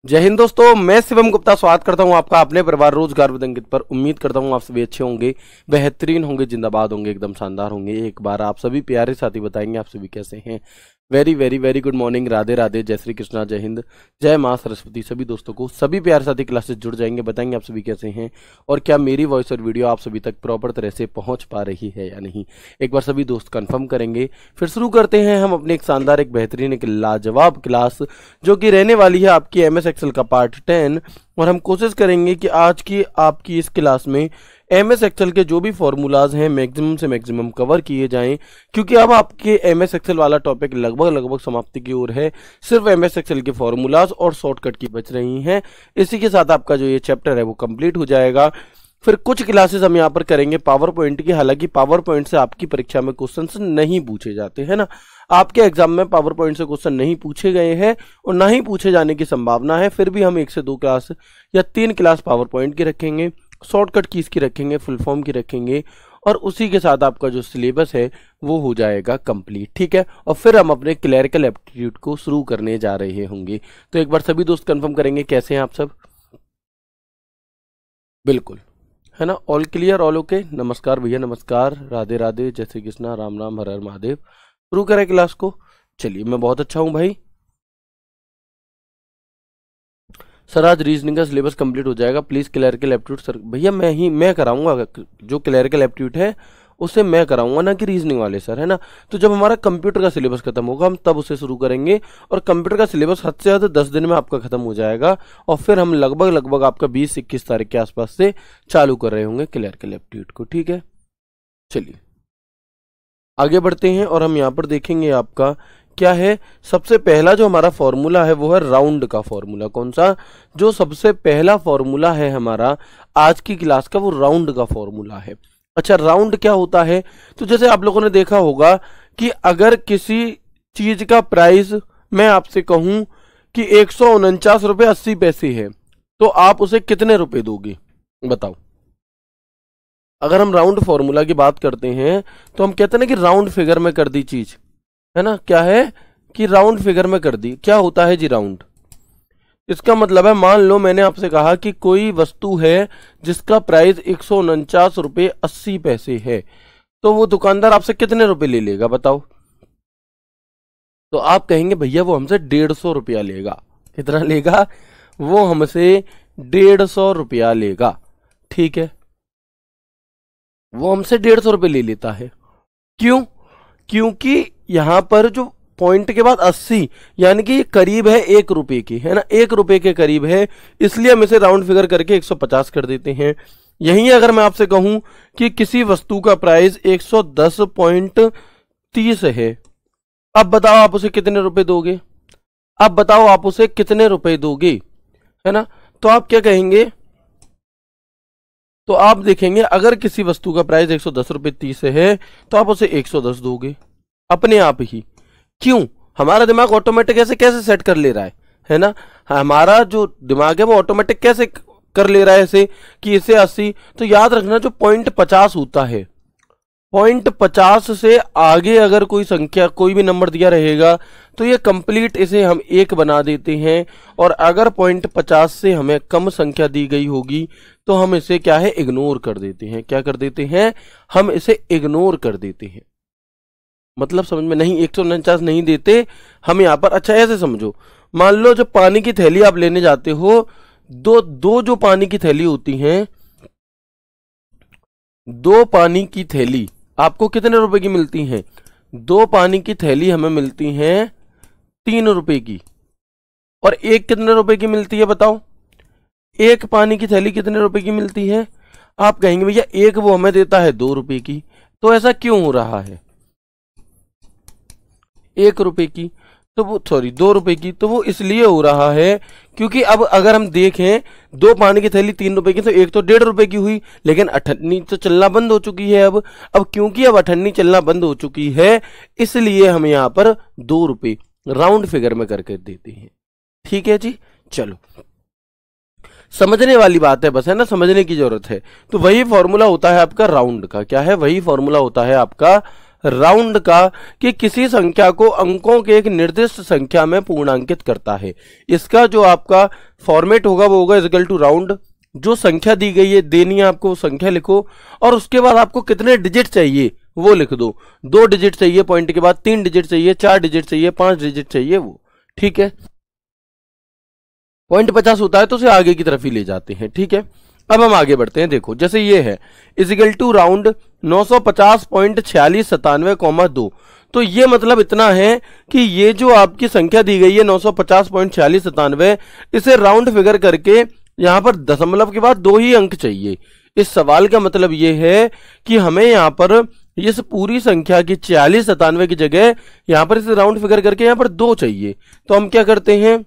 जय हिंद दोस्तों, मैं शिवम गुप्ता स्वागत करता हूं आपका अपने परिवार रोजगार विद अंकित पर। उम्मीद करता हूं आप सभी अच्छे होंगे, बेहतरीन होंगे, जिंदाबाद होंगे, एकदम शानदार होंगे। एक बार आप सभी प्यारे साथी बताएंगे आप सभी कैसे हैं। Very very very good morning, Radhe Radhe, जय श्री कृष्णा, जय हिंद, जय मां सरस्वती। सभी दोस्तों को सभी प्यारे साथी क्लासेस जुड़ जाएंगे, बताएंगे आप सभी कैसे हैं और क्या मेरी वॉइस और वीडियो आप सभी तक प्रॉपर तरह से पहुंच पा रही है या नहीं। एक बार सभी दोस्त कंफर्म करेंगे, फिर शुरू करते हैं हम अपने एक शानदार, एक बेहतरीन, एक लाजवाब क्लास जो कि रहने वाली है आपकी एमएस एक्सेल का पार्ट 10। और हम कोशिश करेंगे कि आज की आपकी इस क्लास में एमएस एक्सेल के जो भी फॉर्मूलाज हैं मैक्सिमम से मैक्सिमम कवर किए जाएं, क्योंकि अब आपके एमएस एक्सेल वाला टॉपिक लगभग समाप्ति की ओर है। सिर्फ एमएस एक्सेल के फॉर्मूलाज और शॉर्टकट की बच रही हैं। इसी के साथ आपका जो ये चैप्टर है वो कंप्लीट हो जाएगा। फिर कुछ क्लासेस हम यहाँ पर करेंगे पावर पॉइंट की। हालांकि पावर पॉइंट से आपकी परीक्षा में क्वेश्चंस नहीं पूछे जाते हैं ना, आपके एग्जाम में पावर पॉइंट से क्वेश्चन नहीं पूछे गए हैं और ना ही पूछे जाने की संभावना है। फिर भी हम 1 से 2 क्लास या 3 क्लास पावर पॉइंट की रखेंगे, शॉर्टकट कीज की रखेंगे, फुल फॉर्म की रखेंगे और उसी के साथ आपका जो सिलेबस है वो हो जाएगा कंप्लीट। ठीक है, और फिर हम अपने क्लरिकल एप्टीट्यूड को शुरू करने जा रहे होंगे। तो एक बार सभी दोस्त कंफर्म करेंगे कैसे हैं आप सब। बिल्कुल है ना, ऑल क्लियर, ऑल ओके। नमस्कार भैया, नमस्कार, राधे राधे, जय श्री कृष्णा, राम राम, हर हर महादेव। शुरू करें क्लास को। चलिए, मैं बहुत अच्छा हूं भाई। सर आज रीजनिंग का सिलेबस कंप्लीट हो जाएगा, प्लीज क्लरिकल एप्टीट्यूड। सर भैया मैं कराऊंगा, जो क्लरिकल एप्टीट्यूड है उसे मैं कराऊंगा, ना कि रीजनिंग वाले सर, है ना। तो जब हमारा कंप्यूटर का सिलेबस खत्म होगा हम तब उसे शुरू करेंगे और कंप्यूटर का सिलेबस हद से हद 10 दिन में आपका खत्म हो जाएगा और फिर हम लगभग आपका 20-21 तारीख के आसपास से चालू कर रहे होंगे क्लरिकल एप्टीट्यूड को। ठीक है, चलिए आगे बढ़ते हैं और हम यहाँ पर देखेंगे आपका क्या है। सबसे पहला जो हमारा फॉर्मूला है वो है राउंड का फॉर्मूला। कौन सा? जो सबसे पहला फॉर्मूला है हमारा आज की क्लास का वो राउंड का फॉर्मूला है। अच्छा, राउंड क्या होता है? तो जैसे आप लोगों ने देखा होगा कि अगर किसी चीज का प्राइस मैं आपसे कहूं कि 149 रुपये 80 पैसे है तो आप उसे कितने रुपए दोगे बताओ। अगर हम राउंड फॉर्मूला की बात करते हैं तो हम कहते हैं ना कि राउंड फिगर में कर दी चीज, है ना। क्या है कि राउंड फिगर में कर दी। क्या होता है जी राउंड? इसका मतलब है, मान लो मैंने आपसे कहा कि कोई वस्तु है जिसका प्राइस 149 रुपये 80 पैसे है, तो वो दुकानदार आपसे कितने रुपए ले लेगा बताओ। तो आप कहेंगे भैया वो हमसे 150 रुपया लेगा। कितना लेगा? वो हमसे 150 रुपया लेगा। ठीक है, वो हमसे 150 रुपये ले लेता है। क्यों? क्योंकि यहां पर जो पॉइंट के बाद 80 यानी कि ये करीब है 1 रुपये की, है ना, 1 रुपये के करीब है, इसलिए हम इसे राउंड फिगर करके 150 कर देते हैं। यहीं अगर मैं आपसे कहूं कि किसी वस्तु का प्राइस 110.30 है, अब बताओ आप उसे कितने रुपए दोगे। अब बताओ आप उसे कितने रुपए दोगे, है ना। तो आप क्या कहेंगे? तो आप देखेंगे अगर किसी वस्तु का प्राइस 110.30 है तो आप उसे 110 दोगे अपने आप ही। क्यों? हमारा दिमाग ऑटोमेटिक ऐसे कैसे सेट कर ले रहा है ना। हमारा जो दिमाग है वो ऑटोमेटिक कैसे कर ले रहा है ऐसे कि इसे 80। तो याद रखना जो पॉइंट 50 होता है, पॉइंट 50 से आगे अगर कोई संख्या, कोई भी नंबर दिया रहेगा तो ये कंप्लीट इसे हम 1 बना देते हैं। और अगर पॉइंट 50 से हमें कम संख्या दी गई होगी तो हम इसे क्या है, इग्नोर कर देते हैं। क्या कर देते हैं? हम इसे इग्नोर कर देते हैं। मतलब समझ में नहीं, 149 नहीं देते हम यहाँ पर। अच्छा ऐसे समझो, मान लो जब पानी की थैली आप लेने जाते हो, दो जो पानी की थैली होती हैं, 2 पानी की थैली आपको कितने रुपए की मिलती हैं? 2 पानी की थैली हमें मिलती हैं 3 रुपए की। और एक कितने रुपए की मिलती है बताओ? एक पानी की थैली कितने रुपए की मिलती है? आप कहेंगे भैया एक वो हमें देता है 2 रुपए की। तो ऐसा क्यों हो रहा है? 1 रुपए की तो वो, सॉरी 2 रुपए की, तो वो इसलिए हो रहा है क्योंकि अब अगर हम देखें 2 पानी की थैली 3 रुपए की तो एक तो 1.5 रुपए की हुई, लेकिन अठन्नी तो चलना बंद हो चुकी है। अब क्योंकि अब अठन्नी चलना बंद हो चुकी है इसलिए हम यहाँ पर 2 रुपए राउंड फिगर में करके देते हैं। ठीक है जी, चलो समझने वाली बात है बस, है ना, समझने की जरूरत है। तो वही फॉर्मूला होता है आपका राउंड का। क्या है? वही फॉर्मूला होता है आपका राउंड का कि किसी संख्या को अंकों के एक निर्दिष्ट संख्या में पूर्णांकित करता है। इसका जो आपका फॉर्मेट होगा वो होगा इक्वल टू राउंड, जो संख्या दी गई है देनी है आपको, संख्या लिखो और उसके बाद आपको कितने डिजिट चाहिए वो लिख दो। 2 डिजिट चाहिए पॉइंट के बाद, 3 डिजिट चाहिए, 4 डिजिट चाहिए, 5 डिजिट चाहिए वो, ठीक है। पॉइंट 50 होता है तो उसे आगे की तरफ ही ले जाते हैं, ठीक है। अब हम आगे बढ़ते हैं, देखो जैसे ये है इक्वल टू राउंड 950.4697,2, तो ये मतलब इतना है कि ये जो आपकी संख्या दी गई है 950.4697, इसे राउंड फिगर करके यहां पर दशमलव के बाद 2 ही अंक चाहिए। इस सवाल का मतलब ये है कि हमें यहां पर इस पूरी संख्या की 4697 की जगह यहां पर इसे राउंड फिगर करके यहां पर 2 चाहिए। तो हम क्या करते हैं,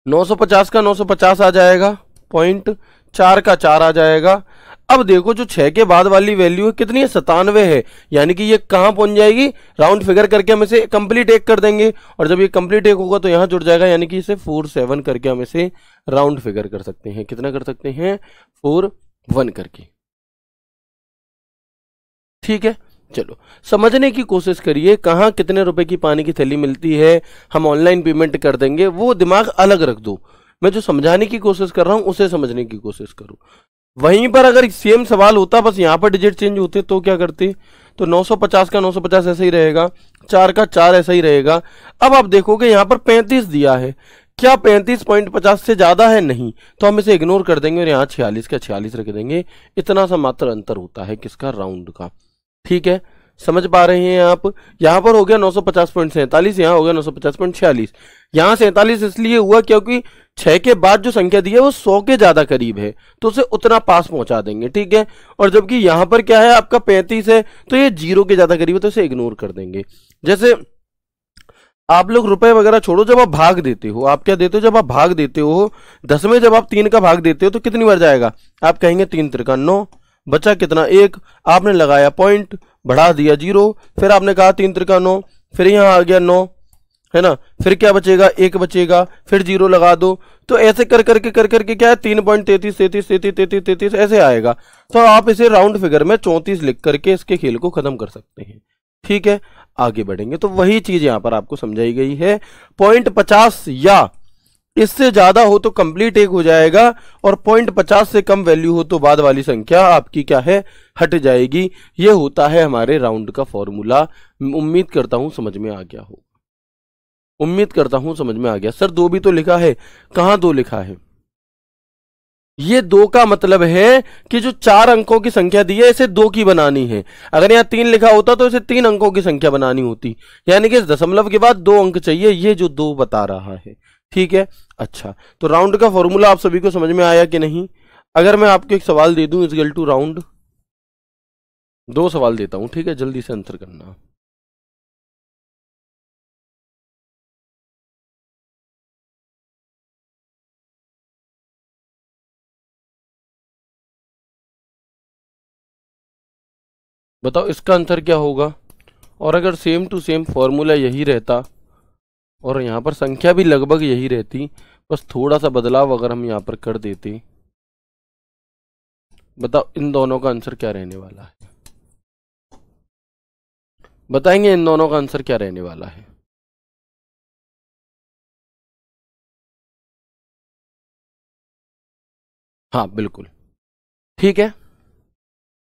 950 का 950 आ जाएगा, पॉइंट 4 का 4 आ जाएगा। अब देखो जो 6 के बाद वाली वैल्यू है कितनी है, 97 है, यानी कि ये कहां पहुंच जाएगी, राउंड फिगर करके हम इसे कंप्लीट एक कर देंगे और जब ये कंप्लीट एक होगा तो यहां जुड़ जाएगा, यानी कि इसे 47 करके हम इसे राउंड फिगर कर सकते हैं। कितना कर सकते हैं, 41 करके, ठीक है। चलो समझने की कोशिश करिए, कहां कितने रुपए की पानी की थैली मिलती है, हम ऑनलाइन पेमेंट कर देंगे, वो दिमाग अलग रख दो। मैं जो समझाने की कोशिश कर रहा हूं उसे समझने की कोशिश करो। वहीं पर अगर सेम सवाल होता, बस यहां पर डिजिट चेंज होते तो क्या करते, तो 950 का 950 ऐसा ही रहेगा, 4 का 4 ऐसा ही रहेगा। अब आप देखोगे यहां पर 35 दिया है, क्या 35.50 से ज्यादा है, नहीं, तो हम इसे इग्नोर कर देंगे और यहाँ 46 का 46 रख देंगे। इतना सा मात्र अंतर होता है किसका, राउंड का, ठीक है। समझ पा रहे हैं आप, यहां पर हो गया 950.47, यहां हो गया 950.46। यहां 47 इसलिए हुआ क्योंकि 6 के बाद जो संख्या दी है वो 100 के ज्यादा करीब है, तो उसे उतना पास पहुंचा देंगे, ठीक है। और जबकि यहां पर क्या है आपका 35 है, तो ये 0 के ज्यादा करीब है, तो इसे इग्नोर कर देंगे। जैसे आप लोग रुपए वगैरह छोड़ो, जब आप भाग देते हो, आप क्या देते हो, जब आप भाग देते हो 10 में, जब आप 3 का भाग देते हो तो कितनी बार जाएगा, आप कहेंगे 3 त्रिका 9, बचा कितना 1, आपने लगाया पॉइंट, बढ़ा दिया 0, फिर आपने कहा 3 त्रिका 9, फिर यहां आ गया 9, है ना, फिर क्या बचेगा, 1 बचेगा, फिर 0 लगा दो। तो ऐसे कर करके क्या है 3.33 33 33 33 33 ऐसे आएगा। तो आप इसे राउंड फिगर में 34 लिख करके इसके खेल को खत्म कर सकते हैं, ठीक है। आगे बढ़ेंगे तो वही चीज यहां पर आपको समझाई गई है, पॉइंट 50 या इससे ज्यादा हो तो कंप्लीट एक हो जाएगा, और 0.50 से कम वैल्यू हो तो बाद वाली संख्या आपकी क्या है, हट जाएगी। ये होता है हमारे राउंड का फॉर्मूला। उम्मीद करता हूं समझ में आ गया हो, उम्मीद करता हूं समझ में आ गया। सर 2 भी तो लिखा है, कहां 2 लिखा है, ये 2 का मतलब है कि जो 4 अंकों की संख्या दी है इसे 2 की बनानी है। अगर यहाँ 3 लिखा होता तो इसे 3 अंकों की संख्या बनानी होती, यानी कि इस दशमलव के बाद 2 अंक चाहिए, ये जो 2 बता रहा है, ठीक है। अच्छा, तो राउंड का फॉर्मूला आप सभी को समझ में आया कि नहीं। अगर मैं आपको एक सवाल दे दूं इक्वल टू राउंड, 2 सवाल देता हूं, ठीक है, जल्दी से आंसर करना। बताओ इसका आंसर क्या होगा। और अगर सेम टू सेम फॉर्मूला यही रहता और यहाँ पर संख्या भी लगभग यही रहती, बस थोड़ा सा बदलाव अगर हम यहाँ पर कर देते, बताओ इन दोनों का आंसर क्या रहने वाला है, बताएंगे इन दोनों का आंसर क्या रहने वाला है। हाँ बिल्कुल, ठीक है।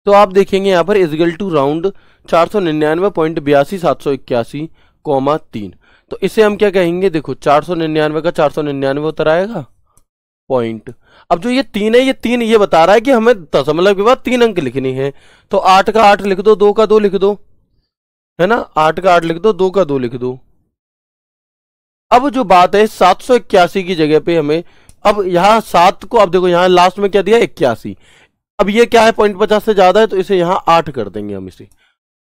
तो आप देखेंगे यहाँ पर इक्वल टू राउंड 499.82,781,3, तो इसे हम क्या कहेंगे, देखो 499 का 499 उतर आएगा पॉइंट। अब जो ये 3 है, ये 3 ये बता रहा है कि हमें दशमलव के बाद 3 अंक लिखने हैं, तो 8 का 8 लिख दो, 2 का 2 लिख दो, है ना, 8 का 8 लिख दो, 2 का 2 लिख दो। अब जो बात है 781 की जगह पे हमें, अब यहाँ 7 को, अब देखो यहाँ लास्ट में क्या दिया 81, अब ये क्या है 0.50 से ज्यादा है, तो इसे यहाँ 8 कर देंगे, हम इसे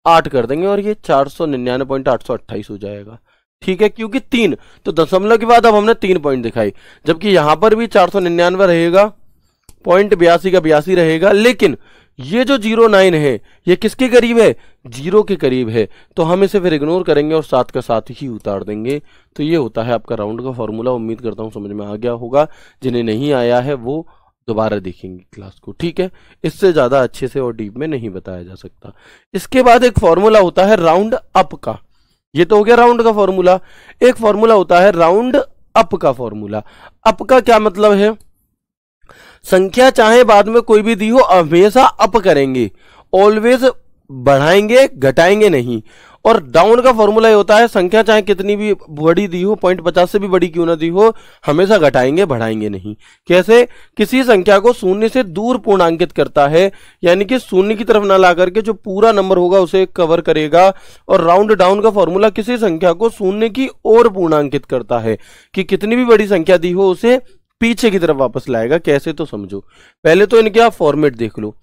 8 कर देंगे और ये 499.828 हो जाएगा, ठीक है। क्योंकि 3 तो दशमलव के बाद अब हमने 3 पॉइंट दिखाई, जबकि यहां पर भी 499 रहेगा, 0.82 का 82 रहेगा, लेकिन ये जो 09 है ये किसके करीब है, 0 के करीब है, तो हम इसे फिर इग्नोर करेंगे और 7 का 7 ही उतार देंगे। तो ये होता है आपका राउंड का फॉर्मूला। उम्मीद करता हूं समझ में आ गया होगा, जिन्हें नहीं आया है वो दोबारा देखेंगे क्लास को, ठीक है। इससे ज्यादा अच्छे से और डीप में नहीं बताया जा सकता। इसके बाद एक फॉर्मूला होता है राउंड अप का। ये तो हो गया राउंड का फॉर्मूला। एक फॉर्मूला होता है राउंड अप का फॉर्मूला। अप का क्या मतलब है? संख्या चाहे बाद में कोई भी दी हो, हमेशा अप करेंगे, ऑलवेज बढ़ाएंगे, घटाएंगे नहीं। और डाउन का फॉर्मूला ये होता है संख्या चाहे कितनी भी बड़ी दी हो, 0.50 से भी बड़ी क्यों ना दी हो, हमेशा घटाएंगे, बढ़ाएंगे नहीं। कैसे? किसी संख्या को शून्य से दूर पूर्णांकित करता है, यानी कि शून्य की तरफ ना ला करके जो पूरा नंबर होगा उसे कवर करेगा। और राउंड डाउन का फॉर्मूला किसी संख्या को शून्य की ओर पूर्णांकित करता है, कि कितनी भी बड़ी संख्या दी हो उसे पीछे की तरफ वापस लाएगा। कैसे? तो समझो। पहले तो इनके आप फॉर्मेट देख लो।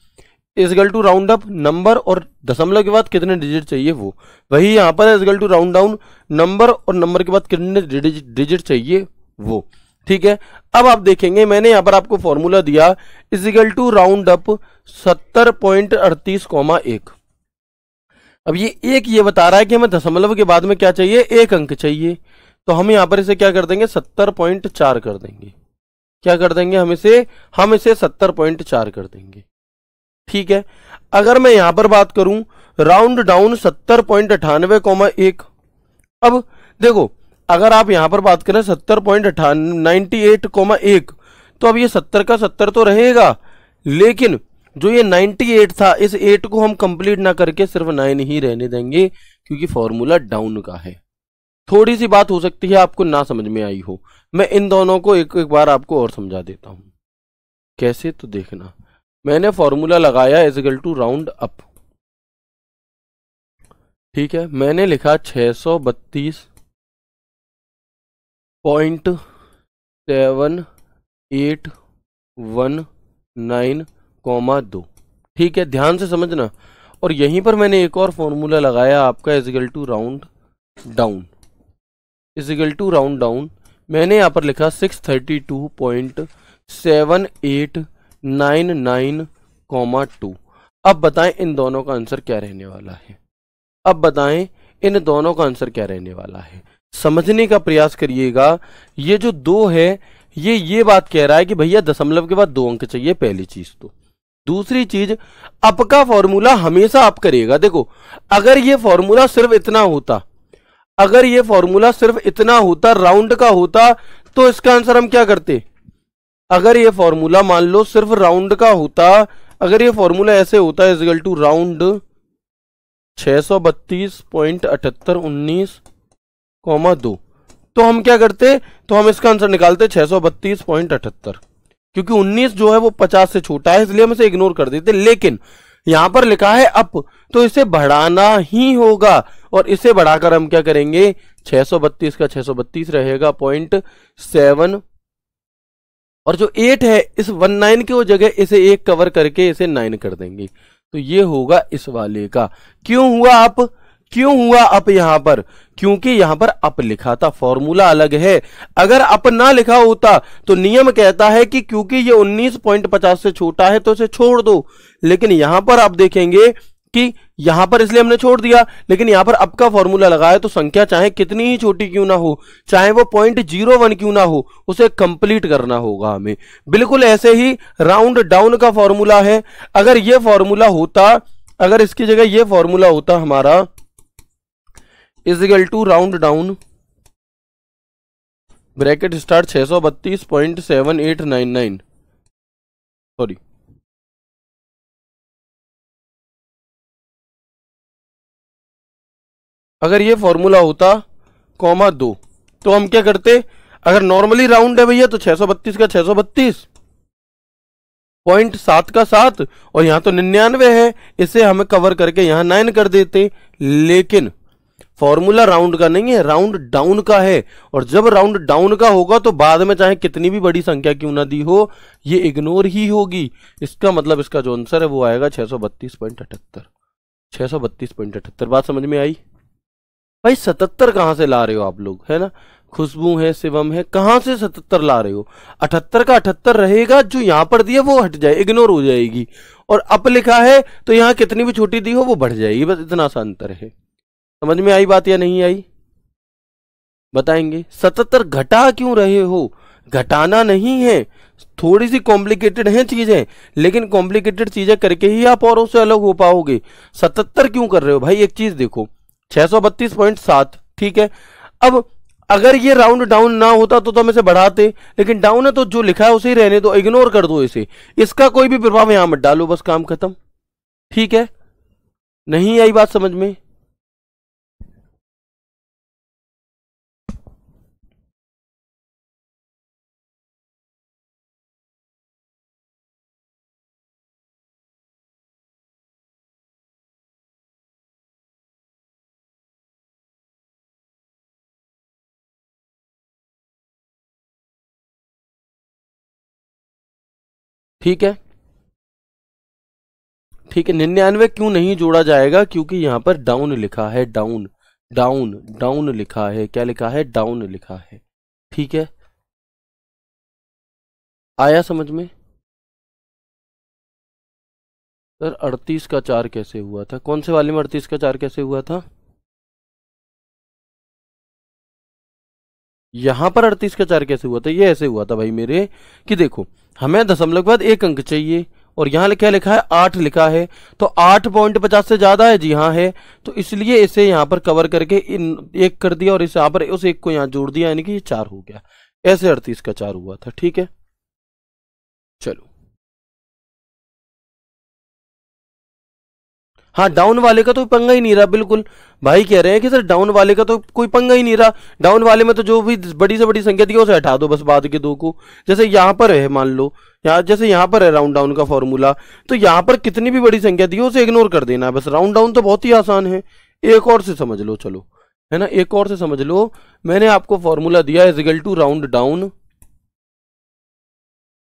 इजगल टू राउंड अप नंबर और दशमलव के बाद कितने डिजिट चाहिए वो, वही यहां पर है is equal to round down number और नंबर के बाद कितने डिजिट चाहिए वो, ठीक है। अब आप देखेंगे मैंने यहां पर आपको फॉर्मूला दिया इजगल टू राउंड अप 70.38,1। अब ये एक ये बता रहा है कि हमें दशमलव के बाद में क्या चाहिए, एक अंक चाहिए। तो हम यहां पर इसे क्या कर देंगे, 70.4 कर देंगे। क्या कर देंगे? हम इसे 70.4 कर देंगे, ठीक है। अगर मैं यहां पर बात करूं राउंड डाउन 70.98,1, अब देखो अगर आप यहां पर बात करें 70.98,1, तो अब ये 70 का 70 तो रहेगा, लेकिन जो ये 98 था इस 8 को हम कंप्लीट ना करके सिर्फ 9 ही रहने देंगे, क्योंकि फॉर्मूला डाउन का है। थोड़ी सी बात हो सकती है आपको ना समझ में आई हो, मैं इन दोनों को एक एक बार आपको और समझा देता हूं। कैसे? तो देखना, मैंने फॉर्मूला लगाया इजगल टू राउंड अप, ठीक है। मैंने लिखा 632.7819,2, ठीक है। ध्यान से समझना। और यहीं पर मैंने एक और फॉर्मूला लगाया आपका is equal to round down. Is equal to round down मैंने यहां पर लिखा 632.7899,2। अब बताएं इन दोनों का आंसर क्या रहने वाला है। अब बताएं इन दोनों का आंसर क्या रहने वाला है। समझने का प्रयास करिएगा। ये जो 2 है ये बात कह रहा है कि भैया दशमलव के बाद 2 अंक चाहिए, पहली चीज तो। दूसरी चीज, अप का फॉर्मूला हमेशा अप करेगा। देखो अगर ये फॉर्मूला सिर्फ इतना होता, अगर ये फॉर्मूला सिर्फ इतना होता, राउंड का होता, तो इसका आंसर हम क्या करते। अगर ये फॉर्मूला मान लो सिर्फ राउंड का होता, अगर ये फॉर्मूला ऐसे होता इजगल टू राउंड 632.7819,2, तो हम क्या करते, तो हम इसका आंसर निकालते 632.78, क्योंकि 19 जो है वो 50 से छोटा है, इसलिए हम इसे इग्नोर कर देते। लेकिन यहां पर लिखा है अप, तो इसे बढ़ाना ही होगा, और इसे बढ़ाकर हम क्या करेंगे, 632 का 632 रहेगा 0.7, और जो 8 है इस 19 की जगह इसे 1 कवर करके इसे 9 कर देंगे। तो ये होगा इस वाले का। क्यों हुआ अप? क्यों हुआ अप यहां पर? क्योंकि यहां पर अप लिखा था, फॉर्मूला अलग है। अगर अप ना लिखा होता तो नियम कहता है कि क्योंकि ये 19.50 से छोटा है तो इसे छोड़ दो, लेकिन यहां पर आप देखेंगे कि यहां पर इसलिए हमने छोड़ दिया, लेकिन यहां पर अप का फॉर्मूला लगाया तो संख्या चाहे कितनी ही छोटी क्यों ना हो, चाहे वो 0.01 क्यों ना हो, उसे कंप्लीट करना होगा हमें। बिल्कुल ऐसे ही राउंड डाउन का फॉर्मूला है। अगर ये फॉर्मूला होता, अगर इसकी जगह ये फॉर्मूला होता हमारा is equal to round down bracket start 632.7899, sorry, अगर ये फॉर्मूला होता 2, तो हम क्या करते, अगर नॉर्मली राउंड है भैया तो 632 का 632, 0.7 का 7, और यहां तो 99 है, इसे हमें कवर करके यहां 9 कर देते। लेकिन फॉर्मूला राउंड का नहीं है, राउंड डाउन का है, और जब राउंड डाउन का होगा तो बाद में चाहे कितनी भी बड़ी संख्या क्यों ना दी हो, ये इग्नोर ही होगी। इसका मतलब इसका जो आंसर है वो आएगा 632.78, 632.78। बात समझ में आई? भाई 77 कहां से ला रहे हो आप लोग, है ना? खुशबू है, शिवम है, कहां से 77 ला रहे हो? 78 का 78 रहेगा, जो यहां पर दिया वो हट जाए, इग्नोर हो जाएगी। और अप लिखा है तो यहां कितनी भी छोटी दी हो वो बढ़ जाएगी, बस इतना सा अंतर है। समझ में आई बात या नहीं आई? बताएंगे। 77 घटा क्यों रहे हो? घटाना नहीं है। थोड़ी सी कॉम्प्लिकेटेड है चीजें, लेकिन कॉम्प्लिकेटेड चीजें करके ही आप औरों से अलग हो पाओगे। 77 क्यों कर रहे हो भाई? एक चीज देखो, 632.7, ठीक है। अब अगर ये राउंड डाउन ना होता तो हम इसे बढ़ाते, लेकिन डाउन है तो जो लिखा है उसे ही रहने दो, इग्नोर कर दो इसे, इसका कोई भी प्रभाव यहां मत डालो, बस काम खत्म। ठीक है, नहीं आई बात समझ में? ठीक है, ठीक है। 99 क्यों नहीं जोड़ा जाएगा? क्योंकि यहां पर डाउन लिखा है, डाउन डाउन डाउन लिखा है। क्या लिखा है? डाउन लिखा है। ठीक है, आया समझ में? सर 38 का 4 कैसे हुआ था? कौन से वाले में 38 का 4 कैसे हुआ था? यहां पर 38 का 4 कैसे हुआ था? ये ऐसे हुआ था भाई मेरे, कि देखो हमें दशमलव के बाद एक अंक चाहिए, और यहाँ क्या लिखा है? 8 लिखा है, तो 8.50 से ज्यादा है, जी हाँ है। तो इसलिए इसे यहाँ पर कवर करके इन एक कर दिया, और इस यहाँ पर उस एक को यहाँ जोड़ दिया, यानी कि ये 4 हो गया। ऐसे 38 का 4 हुआ था। ठीक है, चलो। हाँ, डाउन वाले का तो पंगा ही नहीं रहा, बिल्कुल भाई कह रहे हैं कि सर डाउन वाले का तो कोई पंगा ही नहीं रहा। डाउन वाले में तो जो भी बड़ी से बड़ी संख्या थी उसे हटा दो, बस बाद के दो को। जैसे यहाँ पर है, मान लो यहाँ, जैसे यहाँ पर है राउंड डाउन का फॉर्मूला, तो यहाँ पर कितनी भी बड़ी संख्या थी उसे इग्नोर कर देना है बस। राउंड डाउन तो बहुत ही आसान है। एक और से समझ लो, चलो, है ना, एक और से समझ लो। मैंने आपको फॉर्मूला दिया is equal to round down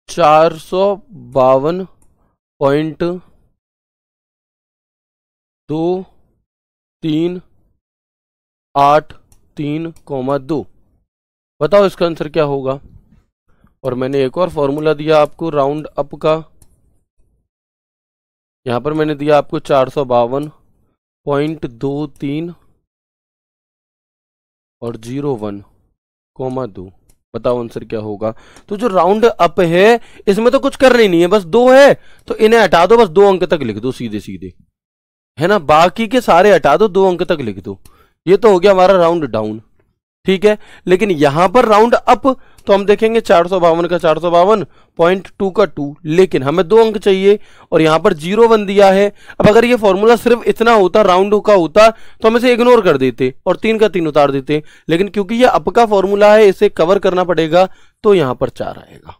452.23 8.3, 2। बताओ इसका आंसर क्या होगा? और मैंने एक और फॉर्मूला दिया आपको राउंड अप का, यहां पर मैंने दिया आपको 452.23 और 01.2। बताओ आंसर क्या होगा? तो जो राउंड अप है इसमें तो कुछ करना ही नहीं है, बस 2 है तो इन्हें हटा दो, बस 2 अंक तक लिख दो सीधे सीधे, है ना। बाकी के सारे हटा दो, 2 अंक तक लिख दो। ये तो हो गया हमारा राउंड डाउन। ठीक है, लेकिन यहां पर राउंड अप तो हम देखेंगे 452 का 452.2 का 2, लेकिन हमें 2 अंक चाहिए और यहां पर 01 दिया है। अब अगर ये फॉर्मूला सिर्फ इतना होता, राउंड का होता, तो हम इसे इग्नोर कर देते और 3 का 3 उतार देते, लेकिन क्योंकि ये अप का फॉर्मूला है, इसे कवर करना पड़ेगा, तो यहां पर 4 आएगा।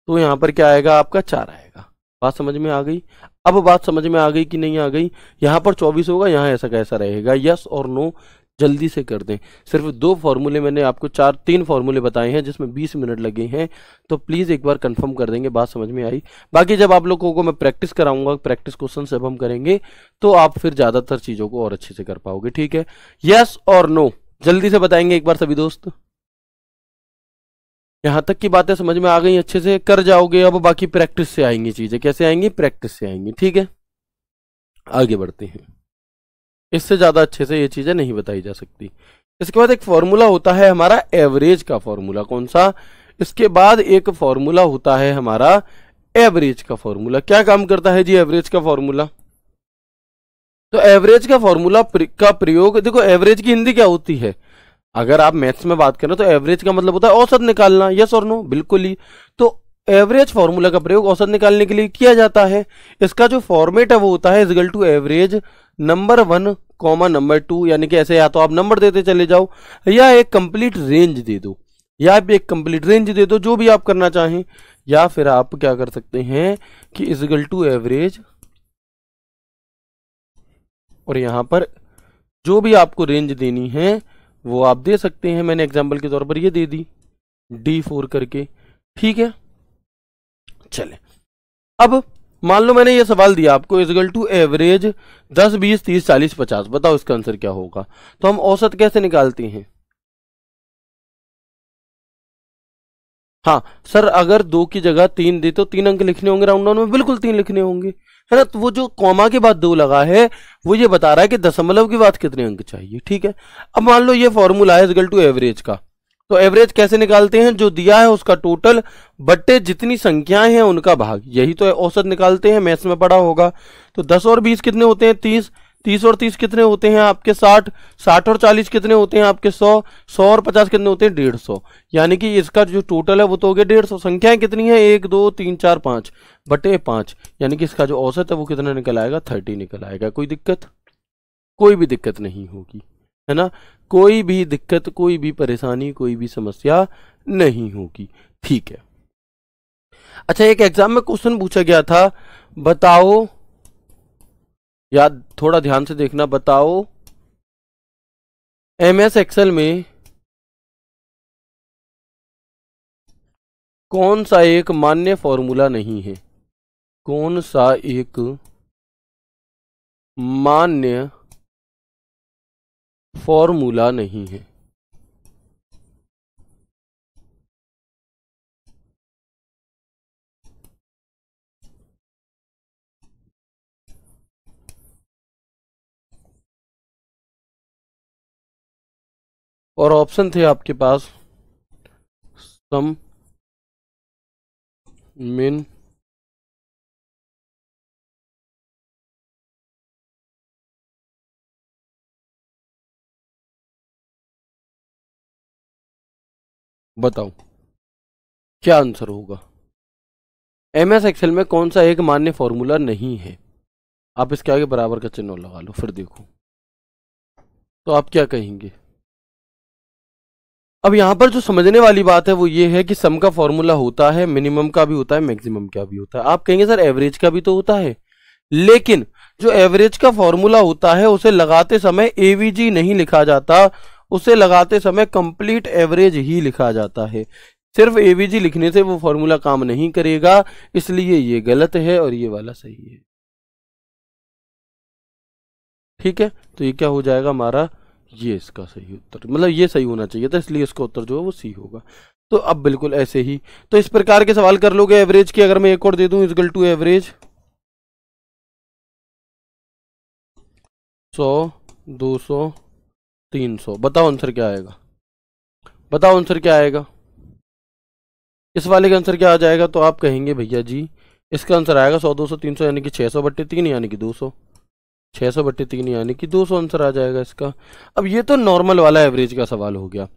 तो यहां पर क्या आएगा? आपका 4 आएगा। बात समझ में आ गई? अब बात समझ में आ गई कि नहीं आ गई? यहां पर 24 होगा, यहां ऐसा कैसा रहेगा? यस और नो जल्दी से कर दें। सिर्फ 2 फॉर्मूले मैंने आपको 3 फॉर्मूले बताए हैं जिसमें 20 मिनट लगे हैं, तो प्लीज एक बार कंफर्म कर देंगे। बात समझ में आई? बाकी जब आप लोगों को मैं प्रैक्टिस कराऊंगा, प्रैक्टिस क्वेश्चन जब हम करेंगे, तो आप फिर ज्यादातर चीजों को और अच्छे से कर पाओगे। ठीक है, यस और नो जल्दी से बताएंगे एक बार सभी दोस्त। यहां तक की बातें समझ में आ गई? अच्छे से कर जाओगे। अब बाकी प्रैक्टिस से आएंगी चीजें। कैसे आएंगी? प्रैक्टिस से आएंगी। ठीक है, आगे बढ़ते हैं। इससे ज्यादा अच्छे से ये चीजें नहीं बताई जा सकती। इसके बाद एक फॉर्मूला होता है हमारा एवरेज का फॉर्मूला। कौन सा? इसके बाद एक फॉर्मूला होता है हमारा एवरेज का फॉर्मूला। क्या काम करता है जी एवरेज का फॉर्मूला? तो एवरेज का फॉर्मूला का प्रयोग, देखो एवरेज की हिंदी क्या होती है? अगर आप मैथ्स में बात करें तो एवरेज का मतलब होता है औसत निकालना। यस और नो? बिल्कुल ही। तो एवरेज फॉर्मूला का प्रयोग औसत निकालने के लिए किया जाता है। इसका जो फॉर्मेट है वो होता है equal to average number 1 comma number 2, यानी कि ऐसे या तो आप नंबर देते चले जाओ या एक कंप्लीट रेंज दे दो, या एक कंप्लीट रेंज दे दो, जो भी आप करना चाहें। या फिर आप क्या कर सकते हैं कि इक्वल टू एवरेज, और यहां पर जो भी आपको रेंज देनी है वो आप दे सकते हैं। मैंने एग्जांपल के तौर पर ये दे दी D4 करके। ठीक है, चले। अब मान लो मैंने ये सवाल दिया आपको इक्वल टू एवरेज 10, 20, 30, 40, 50। बताओ इसका आंसर क्या होगा? तो हम औसत कैसे निकालते हैं? हाँ सर, अगर 2 की जगह 3 दे तो 3 अंक लिखने होंगे राउंड डाउन में, बिल्कुल 3 लिखने होंगे, है ना। तो वो जो कॉमा के बाद 2 लगा है वो ये बता रहा है कि दशमलव के बाद कितने अंक चाहिए। ठीक है, अब मान लो ये फॉर्मूला है इक्वल टू एवरेज का, तो एवरेज कैसे निकालते हैं? जो दिया है उसका टोटल बट्टे जितनी संख्याएं हैं उनका भाग, यही तो औसत निकालते हैं, मैथ्स में पढ़ा होगा। तो 10 और 20 कितने होते हैं? 30। 30 और 30 कितने होते हैं आपके? 60। 60 और 40 कितने होते हैं आपके? 100। 100 और 50 कितने होते हैं? 150। यानी कि इसका जो टोटल है वो तो हो गया 150। संख्याएं कितनी है? 1 2 3 4 5 बटे 5, यानी कि इसका जो औसत है वो कितना निकल आएगा? 30 निकल आएगा। कोई दिक्कत? कोई भी दिक्कत नहीं होगी, है ना? कोई भी दिक्कत, कोई भी परेशानी, कोई भी समस्या नहीं होगी। ठीक है। अच्छा, एक एग्जाम में क्वेश्चन पूछा गया था, बताओ, याद थोड़ा ध्यान से देखना, बताओ एमएस एक्सेल में कौन सा एक मान्य फॉर्मूला नहीं है? कौन सा एक मान्य फॉर्मूला नहीं है? और ऑप्शन थे आपके पास सम, मिन, बताओ क्या आंसर होगा? एमएस एक्सेल में कौन सा एक मान्य फॉर्मूला नहीं है? आप इसके आगे बराबर का चिन्ह लगा लो, फिर देखो तो आप क्या कहेंगे। अब यहां पर जो समझने वाली बात है वो ये है कि सम का फॉर्मूला होता है, मिनिमम का भी होता है, मैक्सिमम का भी होता है। आप कहेंगे सर एवरेज का भी तो होता है, लेकिन जो एवरेज का फॉर्मूला होता है उसे लगाते समय एवीजी नहीं लिखा जाता, उसे लगाते समय कंप्लीट एवरेज ही लिखा जाता है। सिर्फ एवीजी लिखने से वो फॉर्मूला काम नहीं करेगा, इसलिए ये गलत है और ये वाला सही है। ठीक है, तो ये क्या हो जाएगा हमारा? ये इसका सही उत्तर, मतलब ये सही होना चाहिए था, इसलिए इसका उत्तर जो है वो सी होगा। तो अब बिल्कुल ऐसे ही तो इस प्रकार के सवाल कर लोगे एवरेज की। अगर मैं एक और दे दूं, इक्वल टू एवरेज 100 200 300, बताओ आंसर क्या आएगा? बताओ आंसर क्या आएगा? इस वाले का आंसर क्या आ जाएगा? तो आप कहेंगे भैया जी इसका आंसर आएगा 100 200 300 यानी कि 600 बट्टे 3 यानी कि 200। 600 बट्टे 3 यानी कि 200 आंसर आ जाएगा इसका। अब ये तो नॉर्मल वाला एवरेज का सवाल हो गया।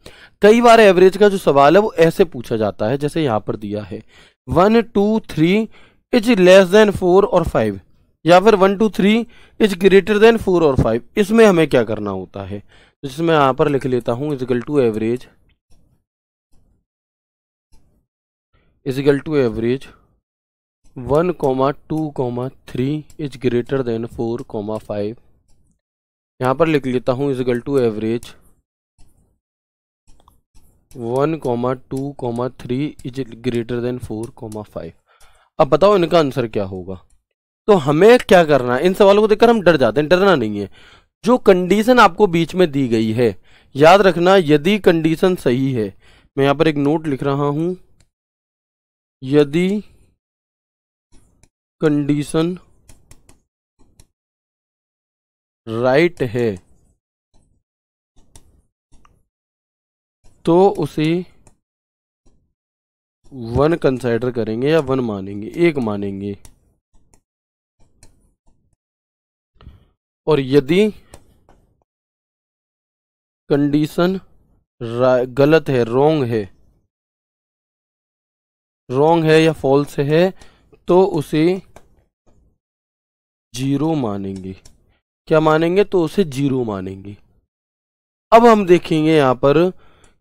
कई बार एवरेज का जो सवाल है वो ऐसे पूछा जाता है, जैसे यहां पर दिया है 1 2 3 इज लेस देन 4 और 5, या फिर 1 2 3 इज ग्रेटर देन 4 और 5। इसमें हमें क्या करना होता है? तो जिसमें यहां पर लिख लेता हूं is equal to average, is equal to average 1 2 3 is greater than 4 5। यहां पर लिख लेता हूं is equal to average 1 2 3 is greater than 4 5। अब बताओ इनका आंसर क्या होगा? तो हमें क्या करना है, इन सवालों को देखकर हम डर जाते हैं, डरना नहीं है। जो कंडीशन आपको बीच में दी गई है, याद रखना, यदि कंडीशन सही है, मैं यहां पर एक नोट लिख रहा हूं, यदि कंडीशन राइट है तो उसे 1 कंसिडर करेंगे या 1 मानेंगे, 1 मानेंगे। और यदि कंडीशन गलत है, रॉन्ग है या फॉल्स है, तो उसे 0 मानेंगे। क्या मानेंगे? तो उसे 0 मानेंगे। अब हम देखेंगे यहां पर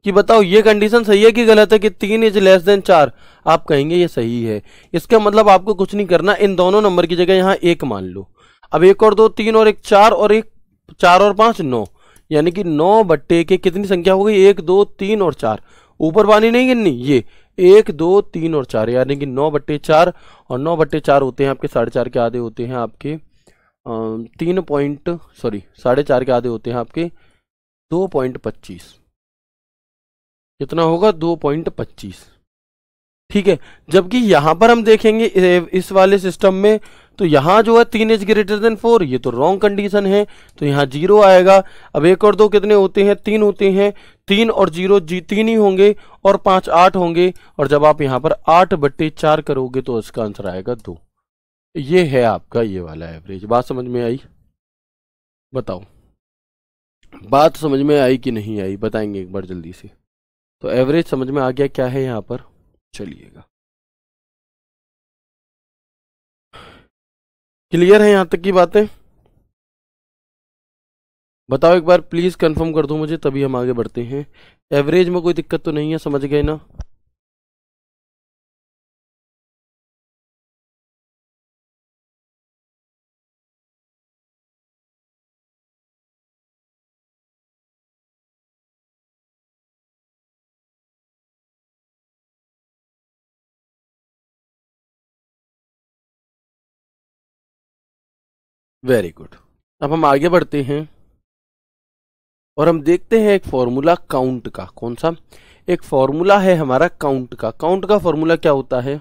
कि बताओ ये कंडीशन सही है कि गलत है कि 3 इज लेस देन 4। आप कहेंगे ये सही है। इसका मतलब आपको कुछ नहीं करना, इन दोनों नंबर की जगह यहां 1 मान लो। अब 1 और 2 3 और 1 4 और 1 4 और 5 9, यानी कि 9 बट्टे के कितनी संख्या हो गई? 1 2 3 और 4। ऊपर पानी नहीं गिननी, ये 1 2 3 और 4, यानी कि 9 बट्टे 4, और 9 बट्टे 4 होते हैं आपके 4.5 के आधे होते हैं आपके 4.5 के आधे होते हैं आपके 2.25। कितना होगा? 2.25। ठीक है, जबकि यहां पर हम देखेंगे इस वाले सिस्टम में, तो यहां जो है 3 इज ग्रेटर देन 4, ये तो रॉन्ग कंडीशन है, तो यहां 0 आएगा। अब 1 और 2 कितने होते हैं? 3 होते हैं। 3 और 0 जी 3 ही होंगे और 5 8 होंगे, और जब आप यहाँ पर 8/4 करोगे तो इसका आंसर आएगा 2। ये है आपका ये वाला एवरेज। बात समझ में आई? बताओ बात समझ में आई कि नहीं आई, बताएंगे एक बार जल्दी से। तो एवरेज समझ में आ गया क्या है यहाँ पर, चलिएगा क्लियर है यहाँ तक की बातें? बताओ एक बार प्लीज कंफर्म कर दो मुझे, तभी हम आगे बढ़ते हैं। एवरेज में कोई दिक्कत तो नहीं है, समझ गए ना? Very good. अब हम आगे बढ़ते हैं और हम देखते हैं एक फॉर्मूला काउंट का। कौन सा? एक फॉर्मूला है हमारा काउंट का। काउंट का फॉर्मूला क्या होता है?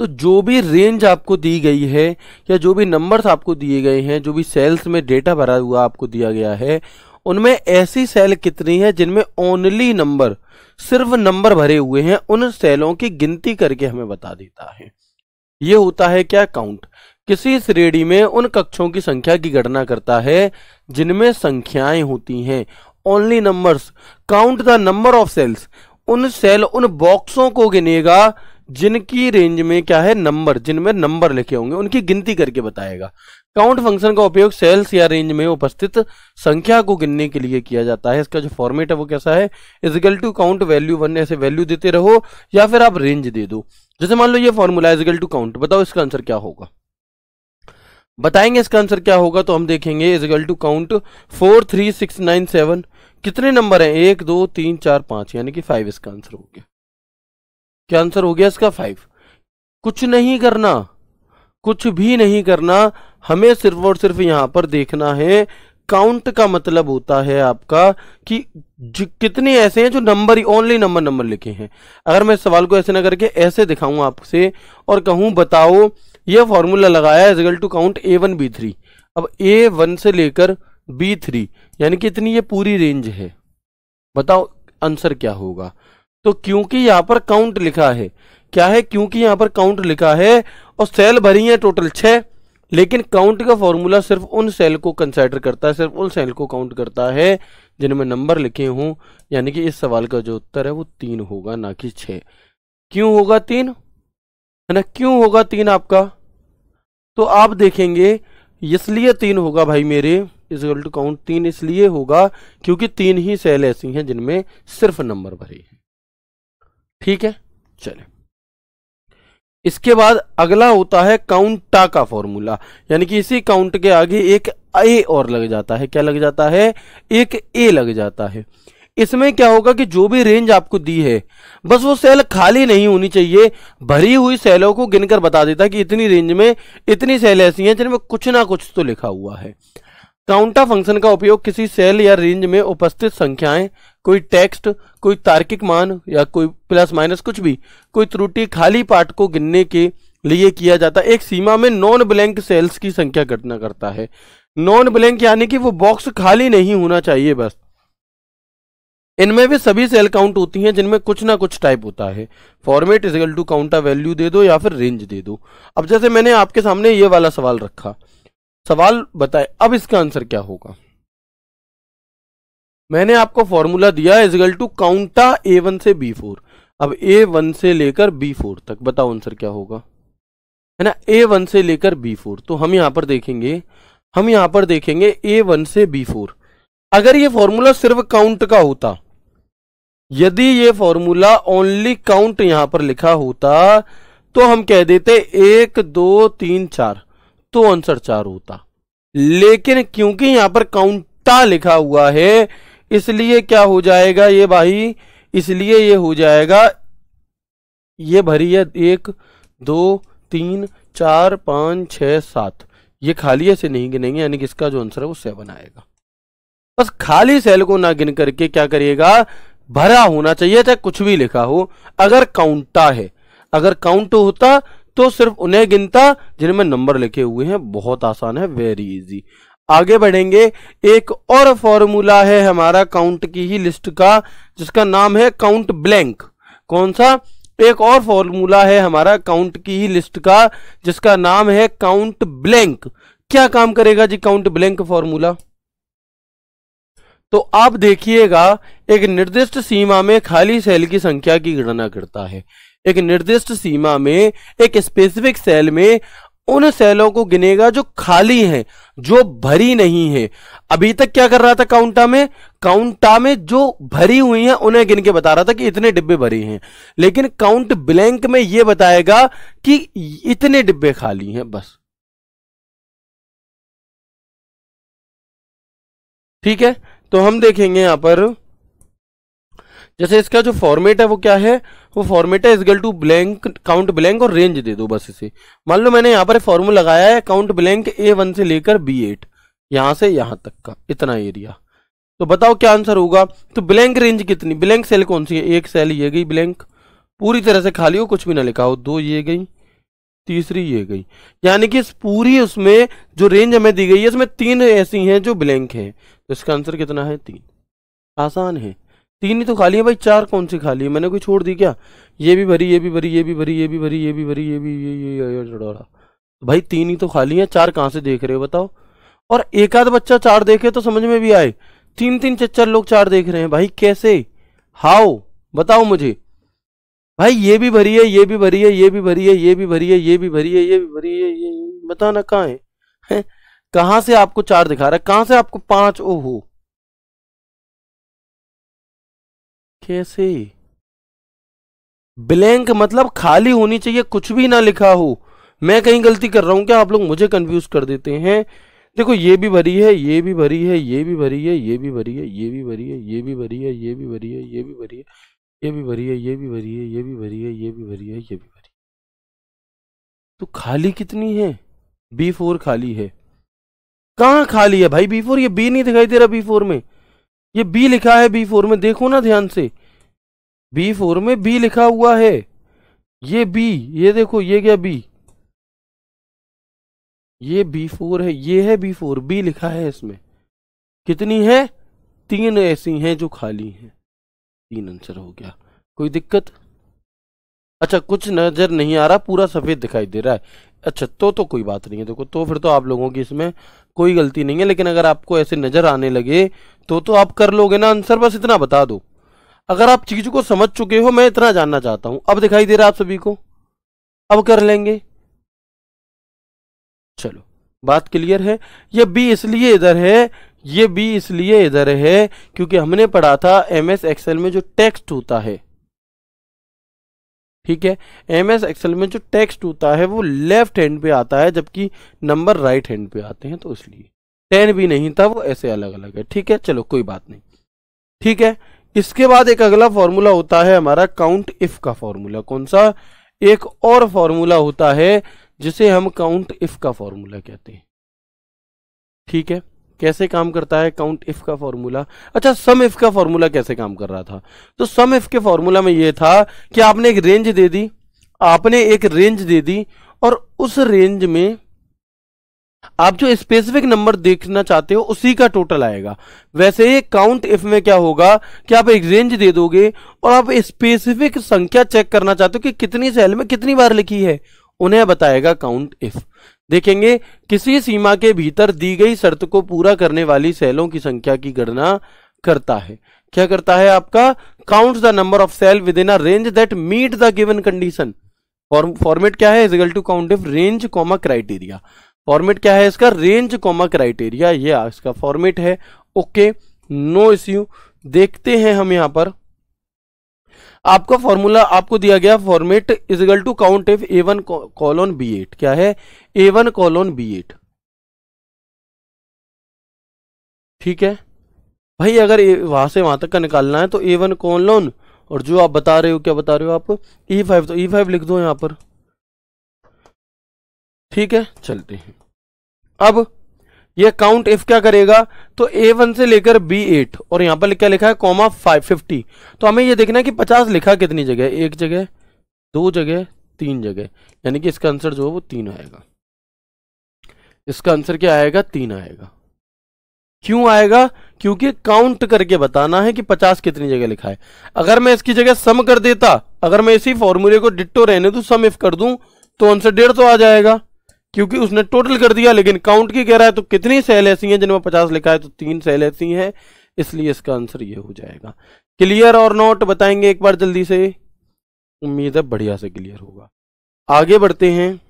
तो जो भी रेंज आपको दी गई है या जो भी नंबर्स आपको दिए गए हैं, जो भी सेल्स में डेटा भरा हुआ आपको दिया गया है, उनमें ऐसी सेल कितनी है जिनमें ओनली नंबर, सिर्फ नंबर भरे हुए हैं, उन सेलों की गिनती करके हमें बता देता है। ये होता है क्या? काउंट। किसी श्रेणी में उन कक्षों की संख्या की गणना करता है जिनमें संख्याएं होती हैं, only numbers. Count the number of cells, उन सेल, उन बॉक्सों को गिनेगा जिनकी रेंज में क्या है? नंबर, जिनमें नंबर लिखे होंगे, उनकी गिनती करके बताएगा। काउंट फंक्शन का उपयोग सेल्स या रेंज में उपस्थित संख्या को गिनने के लिए किया जाता है। इसका जो फॉर्मेट है वो कैसा है? इजिकल टू काउंट वैल्यू 1, ऐसे वैल्यू देते रहो या फिर आप रेंज दे दो। जैसे मान लो ये फॉर्मूला इजिकल टू काउंट, बताओ इसका आंसर क्या होगा? बताएंगे इसका आंसर क्या होगा? तो हम देखेंगे इजिकल टू काउंट 4 3 6 9 7, कितने नंबर हैं? 1 2 3 4 5, यानी कि 5 इसका आंसर हो गया। क्या आंसर हो गया इसका? 5। कुछ नहीं करना, कुछ भी नहीं करना, हमें सिर्फ और सिर्फ यहां पर देखना है। काउंट का मतलब होता है आपका कि कितने ऐसे हैं जो नंबर ही, ओनली नंबर नंबर लिखे हैं। अगर मैं इस सवाल को ऐसे ना करके ऐसे दिखाऊं आपसे और कहूं बताओ ये फॉर्मूला लगाया है is equal to count A1 B3, अब A1 से लेकर B3 यानी कि इतनी ये पूरी रेंज है, बताओ आंसर क्या होगा? तो क्योंकि यहां पर काउंट लिखा है, क्या है? क्योंकि यहां पर काउंट लिखा है और सेल भरी है टोटल 6, लेकिन काउंट का फॉर्मूला सिर्फ उन सेल को कंसीडर करता है, सिर्फ उन सेल को काउंट करता है जिनमें नंबर लिखे हों। यानी कि इस सवाल का जो उत्तर है वो 3 होगा, ना कि 6। क्यों होगा 3? है ना, क्यों होगा 3 आपका? तो आप देखेंगे इसलिए 3 होगा भाई मेरे, इजिकल टू काउंट 3 इसलिए होगा क्योंकि 3 ही सेल ऐसी हैं जिनमें सिर्फ नंबर भरे हैं। ठीक है, चले। इसके बाद अगला होता है काउंटा का फॉर्मूला, यानी कि इसी काउंट के आगे एक ए और लग जाता है। क्या लग जाता है? एक ए लग जाता है। इसमें क्या होगा कि जो भी रेंज आपको दी है, बस वो सेल खाली नहीं होनी चाहिए, भरी हुई सेलों को गिनकर बता देता है कि इतनी रेंज में इतनी सेल ऐसी हैं जिनमें कुछ ना कुछ तो लिखा हुआ है। काउंटा फंक्शन का उपयोग किसी सेल या रेंज में उपस्थित संख्याएं, कोई टेक्स्ट, कोई तार्किक मान या कोई प्लस माइनस कुछ भी, कोई त्रुटि, खाली पार्ट को गिनने के लिए किया जाता है। एक सीमा में नॉन ब्लैंक सेल्स की संख्या गणना करता है। नॉन ब्लैंक यानी कि वो बॉक्स खाली नहीं होना चाहिए, बस इनमें भी सभी सेल काउंट होती हैं जिनमें कुछ ना कुछ टाइप होता है। फॉर्मेट इजिकल टू काउंटा वैल्यू दे दो या फिर रेंज दे दो। अब जैसे मैंने आपके सामने ये वाला सवाल रखा, सवाल बताए अब इसका आंसर क्या होगा? मैंने आपको फॉर्मूला दिया इजिकल टू काउंटा A1 से B4, अब A1 से लेकर B4 तक, बताओ आंसर क्या होगा? है ना, A1 से लेकर B4। तो हम यहां पर देखेंगे, A1 से B4। अगर ये फॉर्मूला सिर्फ काउंट का होता, यदि ये फॉर्मूला ओनली काउंट यहां पर लिखा होता तो हम कह देते 1 2 3 4, तो आंसर 4 होता। लेकिन क्योंकि यहां पर काउंटा लिखा हुआ है इसलिए क्या हो जाएगा ये भाई? इसलिए ये हो जाएगा, ये भरी है 1 2 3 4 5 6 7, ये खाली ऐसे नहीं गिनेंगे, यानी कि इसका जो आंसर है वो 7 आएगा। बस खाली सेल को ना गिन करके क्या करिएगा? भरा होना चाहिए, चाहे कुछ भी लिखा हो। अगर काउंटा है, अगर काउंट होता तो सिर्फ उन्हें गिनता जिनमें नंबर लिखे हुए हैं। बहुत आसान है, वेरी इजी। आगे बढ़ेंगे। एक और फॉर्मूला है हमारा काउंट की ही लिस्ट का, जिसका नाम है काउंट ब्लैंक। कौन सा? एक और फॉर्मूला है हमारा काउंट की ही लिस्ट का, जिसका नाम है काउंट ब्लैंक। क्या काम करेगा जी काउंट ब्लैंक फॉर्मूला? तो आप देखिएगा, एक निर्दिष्ट सीमा में खाली सेल की संख्या की गणना करता है। एक निर्दिष्ट सीमा में एक स्पेसिफिक सेल में उन सेलों को गिनेगा जो खाली हैं, जो भरी नहीं है। अभी तक क्या कर रहा था काउंटा में जो भरी हुई हैं उन्हें गिन के बता रहा था कि इतने डिब्बे भरे हैं, लेकिन काउंट ब्लैंक में यह बताएगा कि इतने डिब्बे खाली हैं बस। ठीक है, तो हम देखेंगे यहां पर, जैसे इसका जो फॉर्मेट है वो क्या है, वो फॉर्मेट है equal to blank count blank और रेंज दे दो बस इसे। मान लो मैंने यहां पर फॉर्मूला लगाया है काउंट ब्लैंक A1 से लेकर B8, यहां से यहां तक का इतना एरिया। तो बताओ क्या आंसर होगा। तो ब्लैंक रेंज कितनी, ब्लैंक सेल कौन सी है? एक सेल ये गई ब्लैंक, पूरी तरह से खाली हो, कुछ भी ना लिखा हो। दो ये गई, तीसरी ये गई, यानी कि इस पूरी उसमें जो रेंज हमें दी गई है इसमें 3 ऐसी हैं जो ब्लैंक हैं। तो इसका आंसर कितना है? 3। आसान है, 3 ही तो खाली है भाई, 4 कौन सी खाली है? मैंने कोई छोड़ दी क्या? ये भी भरी, ये भी भरी, ये भी भरी, ये भी भरी, ये भी भरी, ये भी ये भाई 3 ही तो खाली है, 4 कहां से देख रहे हो बताओ? और एक आध बच्चा 4 देखे तो समझ में भी आए, 3-3 4 लोग 4 देख रहे हैं भाई, कैसे? हाउ? बताओ मुझे भाई। ये भी भरी है, ये भी भरी है, ये भी भरी है, ये भी भरी है, ये भी भरी है, ये भी भरी है, ये बताना कहाँ है? कहां से आपको 4 दिखा रहा है, कहां से आपको 5? ओहो, कैसे? ब्लैंक मतलब खाली होनी चाहिए, कुछ भी ना लिखा हो। मैं कहीं गलती कर रहा हूं क्या? आप लोग मुझे कंफ्यूज कर देते हैं। देखो ये भी भरी है, ये भी भरी है, ये भी भरी है, ये भी भरी है, ये भी भरी है, ये भी भरी है, ये भी भरी है, ये भी भरी है, ये भी भरी है, ये भी भरी है, ये भी भरी है, ये भी भरी है, ये भी भरी है। तो खाली कितनी है? B4 खाली है। कहाँ खाली है भाई B4? ये B नहीं दिखाई दे रहा B4 में, ये B लिखा है B4 में, देखो ना ध्यान से, B4 में B लिखा हुआ है। ये B, ये देखो, ये क्या B, ये B4 है, ये है B4, B लिखा है इसमें। कितनी है? 3 ऐसी हैं जो खाली हैं। 3 आंसर हो गया। कोई दिक्कत? अच्छा, कुछ नजर नहीं आ रहा, पूरा सफेद दिखाई दे रहा है। अच्छा, तो कोई बात नहीं है। देखो तो फिर तो आप लोगों की इसमें कोई गलती नहीं है, लेकिन अगर आपको ऐसे नजर आने लगे तो आप कर लोगे ना आंसर, बस इतना बता दो। अगर आप चीज को समझ चुके हो, मैं इतना जानना चाहता हूं। अब दिखाई दे रहा है आप सभी को? अब कर लेंगे। चलो, बात क्लियर है। ये बी इसलिए इधर है, ये बी इसलिए इधर है क्योंकि हमने पढ़ा था MS एक्सेल में जो टेक्स्ट होता है, ठीक है, MS एक्सेल में जो टेक्स्ट होता है वो लेफ्ट हैंड पे आता है, जबकि नंबर राइट हैंड पे आते हैं। तो इसलिए 10 भी नहीं था, वो ऐसे अलग अलग है। ठीक है, चलो कोई बात नहीं। ठीक है, इसके बाद एक अगला फॉर्मूला होता है हमारा काउंट इफ का फॉर्मूला। कौन सा? एक और फॉर्मूला होता है जिसे हम काउंट इफ का फॉर्मूला कहते हैं। ठीक है, कैसे काम करता है काउंट इफ का फॉर्मूला? अच्छा, सम इफ का फॉर्मूला कैसे काम कर रहा था? तो सम इफ के फॉर्मूला में यह था कि आपने एक रेंज दे दी, और उस रेंज में आप जो स्पेसिफिक नंबर देखना चाहते हो उसी का टोटल आएगा। वैसे ही काउंट इफ में क्या होगा कि आप एक रेंज दे दोगे और आप स्पेसिफिक संख्या चेक करना चाहते हो कि कितनी सेल में कितनी बार लिखी है, उन्हें बताएगा काउंट इफ। देखेंगे, किसी सीमा के भीतर दी गई शर्त को पूरा करने वाली सेलों की संख्या की गणना करता है। क्या करता है आपका? Counts the number of cell within a range that meet the given condition. Format क्या है? Is equal to count if range comma criteria. Format क्या है इसका? रेंज कॉमा क्राइटेरिया, ये इसका फॉर्मेट है। Okay, no issue. देखते हैं हम यहां पर, आपका फॉर्मूला आपको दिया गया format is equal to count if A1 colon B8। क्या है? A1 colon B8। ठीक है भाई, अगर वहां से वहां तक का निकालना है तो A1 कोलोन, और जो आप बता रहे हो, क्या बता रहे हो आप? E5, तो E5 लिख दो यहां पर। ठीक है, चलते हैं। अब ये काउंट इफ क्या करेगा? तो A1 से लेकर B8, और यहां पर क्या लिखा है? कॉमा 50। तो हमें ये देखना है कि 50 लिखा कितनी जगह? 1 जगह, 2 जगह, 3 जगह, यानी कि इसका आंसर जो है वो 3 आएगा। इसका आंसर क्या आएगा? 3 आएगा। क्यों आएगा? क्योंकि काउंट करके बताना है कि 50 कितनी जगह लिखा है। अगर मैं इसकी जगह सम कर देता, अगर मैं इसी फॉर्मूले को डिट्टो रहने दूं, सम इफ कर दूं, तो आंसर 150 आ जाएगा, क्योंकि उसने टोटल कर दिया, लेकिन काउंट की कह रहा है। तो कितनी सेल ऐसी हैं जिनमें 50 लिखा है? तो 3 सेल ऐसी हैं, इसलिए इसका आंसर ये हो जाएगा। क्लियर और नॉट बताएंगे एक बार जल्दी से? उम्मीद है बढ़िया से क्लियर होगा। आगे बढ़ते हैं,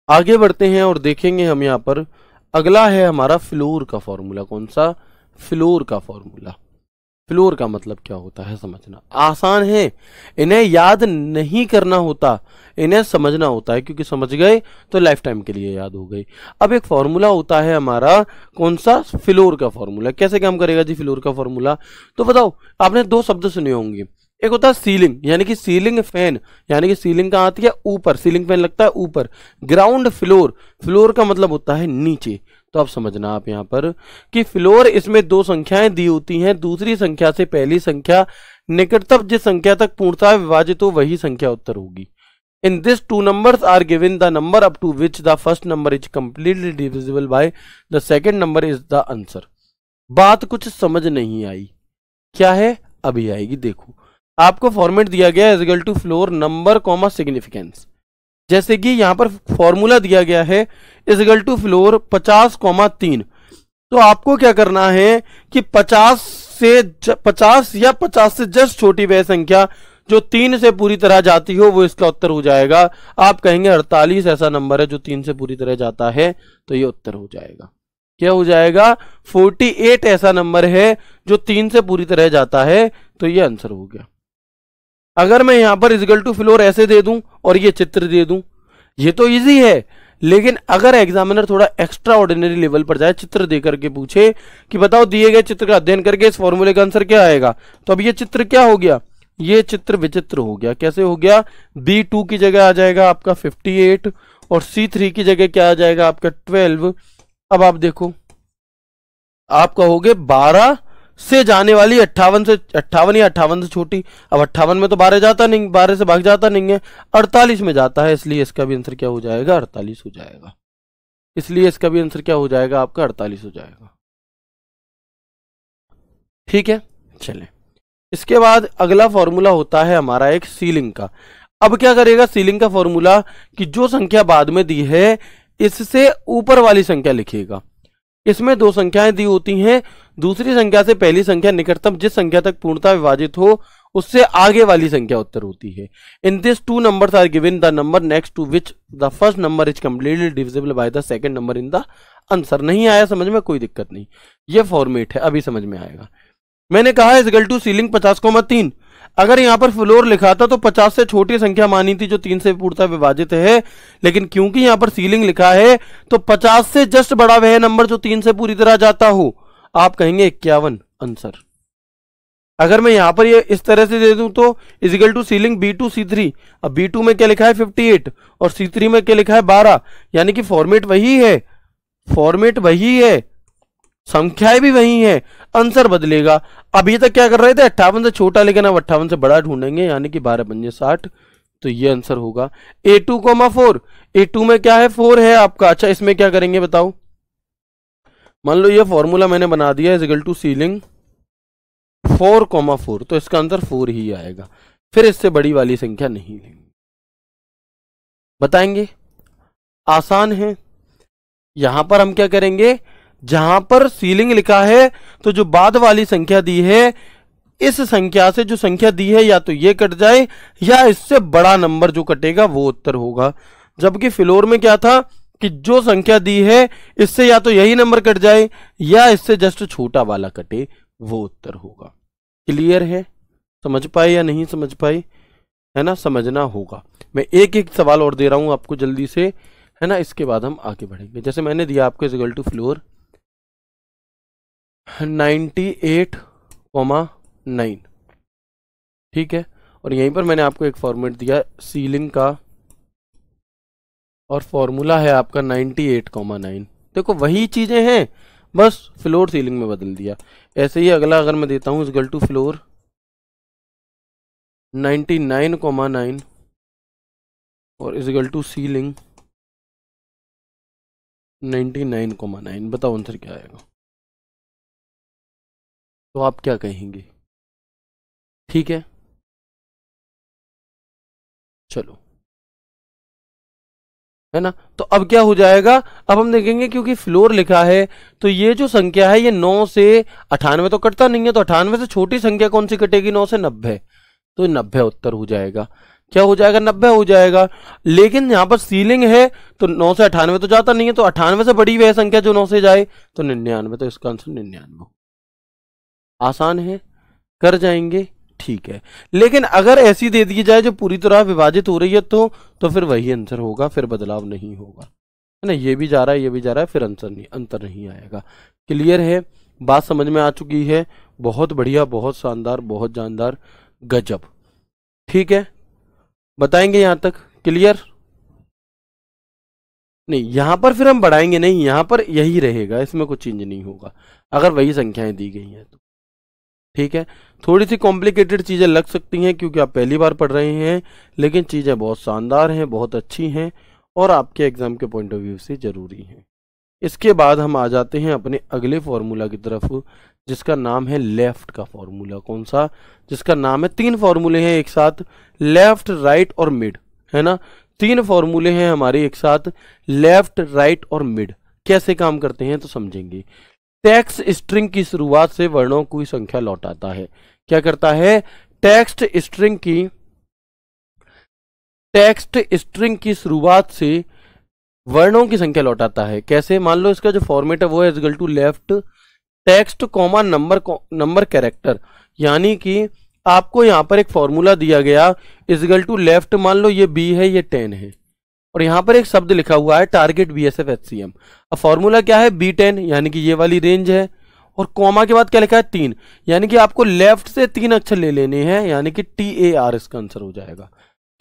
आगे बढ़ते हैं और देखेंगे हम यहां पर अगला है हमारा फ्लोर का फॉर्मूला। कौन सा? फ्लोर का फॉर्मूला। फ्लोर का मतलब क्या होता है समझना आसान है, इन्हें याद नहीं करना होता, इन्हें समझना होता है, क्योंकि समझ गए तो लाइफ टाइम के लिए याद हो गई। अब एक फॉर्मूला होता है हमारा, कौन सा? फ्लोर का फॉर्मूला। कैसे काम करेगा जी फ्लोर का फॉर्मूला? तो बताओ, आपने दो शब्द सुने होंगे, एक होता है सीलिंग, यानी कि सीलिंग फैन, यानी कि सीलिंग कहाँ आती है? ऊपर, सीलिंग फैन लगता है ऊपर। ग्राउंड फ्लोर, फ्लोर का मतलब होता है नीचे। तो अब समझना आप यहां पर कि फ्लोर, इसमें दो संख्याएं दी होती हैं, दूसरी संख्या से पहली संख्या निकटतम जिस संख्या तक पूर्णतः विभाजित हो वही संख्या उत्तर होगी। In this two numbers are given the number up to which the first number is completely divisible by the second number is the answer. बात कुछ समझ नहीं आई, क्या है? अभी आएगी, देखो। आपको फॉर्मेट दिया गया है equal to floor number comma significance. जैसे कि यहां पर फॉर्मूला दिया गया है इक्वल टू फ्लोर 50,3। तो आपको क्या करना है कि 50 या 50 से जस्ट छोटी वह संख्या जो 3 से पूरी तरह जाती हो वो इसका उत्तर हो जाएगा। आप कहेंगे 48 ऐसा नंबर है जो 3 से पूरी तरह जाता है, तो ये उत्तर हो जाएगा। क्या हो जाएगा? 48 ऐसा नंबर है जो 3 से पूरी तरह जाता है, तो ये आंसर हो गया। अगर मैं यहां पर इक्वल टू फ्लोर ऐसे दे दूं और ये चित्र दे दूं, ये तो इजी है। लेकिन अगर एग्जामिनर थोड़ा एक्स्ट्रा ऑर्डिनरी लेवल पर जाए, चित्र दे करके पूछे कि बताओ दिए गए चित्र का अध्ययन करके इस फॉर्मूले का आंसर क्या आएगा, तो अब ये चित्र क्या हो गया? ये चित्र विचित्र हो गया। कैसे हो गया? B2 की जगह आ जाएगा आपका 58 और C3 की जगह क्या आ जाएगा आपका 12। अब आप देखो, आप कहोगे 12 से जाने वाली 58 से 58 या 58 से छोटी। अब 58 में तो 12 जाता नहीं, 12 से भाग जाता नहीं है, 48 में जाता है, इसलिए इसका भी आंसर क्या हो जाएगा? 48 हो जाएगा। इसलिए इसका भी आंसर क्या हो जाएगा आपका? 48 हो जाएगा। ठीक है, चलें। इसके बाद अगला फॉर्मूला होता है हमारा एक सीलिंग का। अब क्या करेगा सीलिंग का फॉर्मूला कि जो संख्या बाद में दी है इससे ऊपर वाली संख्या लिखिएगा। इसमें दो संख्याएं दी होती हैं, दूसरी संख्या से पहली संख्या निकटतम जिस संख्या तक पूर्णतः विभाजित हो उससे आगे वाली संख्या उत्तर होती है। In this two numbers are given the number next to which the first number is completely divisible by the second number in the answer. नहीं आया समझ में? कोई दिक्कत नहीं, ये फॉर्मेट है, अभी समझ में आएगा। मैंने कहा है इक्वल टू सीलिंग 50,3। अगर यहां पर फ्लोर लिखा था तो 50 से छोटी संख्या मानी थी जो 3 से पूर्णतः विभाजित है, लेकिन क्योंकि यहां पर सीलिंग लिखा है तो 50 से जस्ट बड़ा वह नंबर जो 3 से पूरी तरह जाता हो। आप कहेंगे 51 आंसर। अगर मैं यहां पर ये इस तरह से दे दूं तो equal to ceiling B2 C3। अब B2 में क्या लिखा है? 58 और C3 में क्या लिखा है? 12। यानी कि फॉर्मेट वही है, फॉर्मेट वही है, संख्याएं भी वही हैं, आंसर बदलेगा। अभी तक क्या कर रहे थे? 58 से छोटा, लेकिन अब 58 से बड़ा ढूंढेंगे, यानी कि 12 पंजे 60। तो ये आंसर होगा A2, 4। A2 में क्या है? 4 है आपका। अच्छा, इसमें क्या करेंगे बताओ? मान लो ये फॉर्मूला मैंने बना दिया है इक्वल टू सीलिंग 4, 4, तो इसका आंसर 4 ही आएगा, फिर इससे बड़ी वाली संख्या नहीं लेंगे। बताएंगे? आसान है। यहां पर हम क्या करेंगे? जहां पर सीलिंग लिखा है तो जो बाद वाली संख्या दी है इस संख्या से जो संख्या दी है या तो ये कट जाए या इससे बड़ा नंबर जो कटेगा वो उत्तर होगा। जबकि फ्लोर में क्या था कि जो संख्या दी है इससे या तो यही नंबर कट जाए या इससे जस्ट छोटा वाला कटे, वो उत्तर होगा। क्लियर है? समझ पाए या नहीं समझ पाए? है ना, समझना होगा। मैं एक एक सवाल और दे रहा हूं आपको जल्दी से, है ना, इसके बाद हम आगे बढ़ेंगे। जैसे मैंने दिया आपको इक्वल टू फ्लोर 98,9, ठीक है, और यहीं पर मैंने आपको एक फॉर्मेट दिया सीलिंग का और फॉर्मूला है आपका 98,9। देखो वही चीजें हैं, बस फ्लोर सीलिंग में बदल दिया। ऐसे ही अगला अगर मैं देता हूं इक्वल टू फ्लोर 99,9 और इक्वल टू सीलिंग 99,9। बताओ आंसर क्या आएगा? तो आप क्या कहेंगे? ठीक है, चलो, है ना। तो अब क्या हो जाएगा, अब हम देखेंगे क्योंकि फ्लोर लिखा है तो ये जो संख्या है ये 9 से 98 तो कटता नहीं है, तो 98 से छोटी संख्या कौन सी कटेगी? 9 से 90। तो 90 उत्तर हो जाएगा। क्या हो जाएगा? 90 हो जाएगा। लेकिन यहां पर सीलिंग है तो 9 से 98 तो जाता नहीं है, तो 98 से बड़ी वह संख्या जो 9 से जाए, तो 99। तो इसका आंसर 99। आसान है, कर जाएंगे, ठीक है। लेकिन अगर ऐसी दे दी जाए जो पूरी तरह विभाजित हो रही है तो फिर वही आंसर होगा, फिर बदलाव नहीं होगा, है ना। ये भी जा रहा है, ये भी जा रहा है, फिर अंतर नहीं आएगा। क्लियर है? बात समझ में आ चुकी है? बहुत बढ़िया, बहुत शानदार, बहुत जानदार, गजब। ठीक है, बताएंगे यहां तक? क्लियर? नहीं, यहां पर फिर हम बढ़ाएंगे नहीं, यहां पर यही रहेगा, इसमें कुछ चेंज नहीं होगा अगर वही संख्याएं दी गई हैं तो। ठीक है, थोड़ी सी कॉम्प्लिकेटेड चीजें लग सकती हैं क्योंकि आप पहली बार पढ़ रहे हैं, लेकिन चीजें बहुत शानदार हैं, बहुत अच्छी हैं और आपके एग्जाम के पॉइंट ऑफ व्यू से जरूरी हैं। इसके बाद हम आ जाते हैं अपने अगले फॉर्मूला की तरफ, जिसका नाम है लेफ्ट का फॉर्मूला। कौन सा? जिसका नाम है, 3 फॉर्मूले हैं एक साथ, लेफ्ट, राइट और मिड, है ना। 3 फॉर्मूले हैं हमारे एक साथ, लेफ्ट, राइट और मिड। कैसे काम करते हैं तो समझेंगे। टेक्स्ट स्ट्रिंग की शुरुआत से वर्णों की संख्या लौटाता है। क्या करता है? टेक्स्ट स्ट्रिंग की शुरुआत से वर्णों की संख्या लौटाता है। कैसे? मान लो इसका जो फॉर्मेट है वो है equal to left text comma number character, यानी कि आपको यहां पर एक फॉर्मूला दिया गया इक्वल टू लेफ्ट, मान लो ये बी है, ये 10 है, और यहां पर एक शब्द लिखा हुआ है टारगेट BSF HCM। अब फॉर्मूला क्या है? B10, यानी कि ये वाली रेंज है, और कॉमा के बाद क्या लिखा है? 3, यानी कि आपको लेफ्ट से 3 अक्षर ले लेने हैं, यानी कि TAR इसका आंसर हो जाएगा।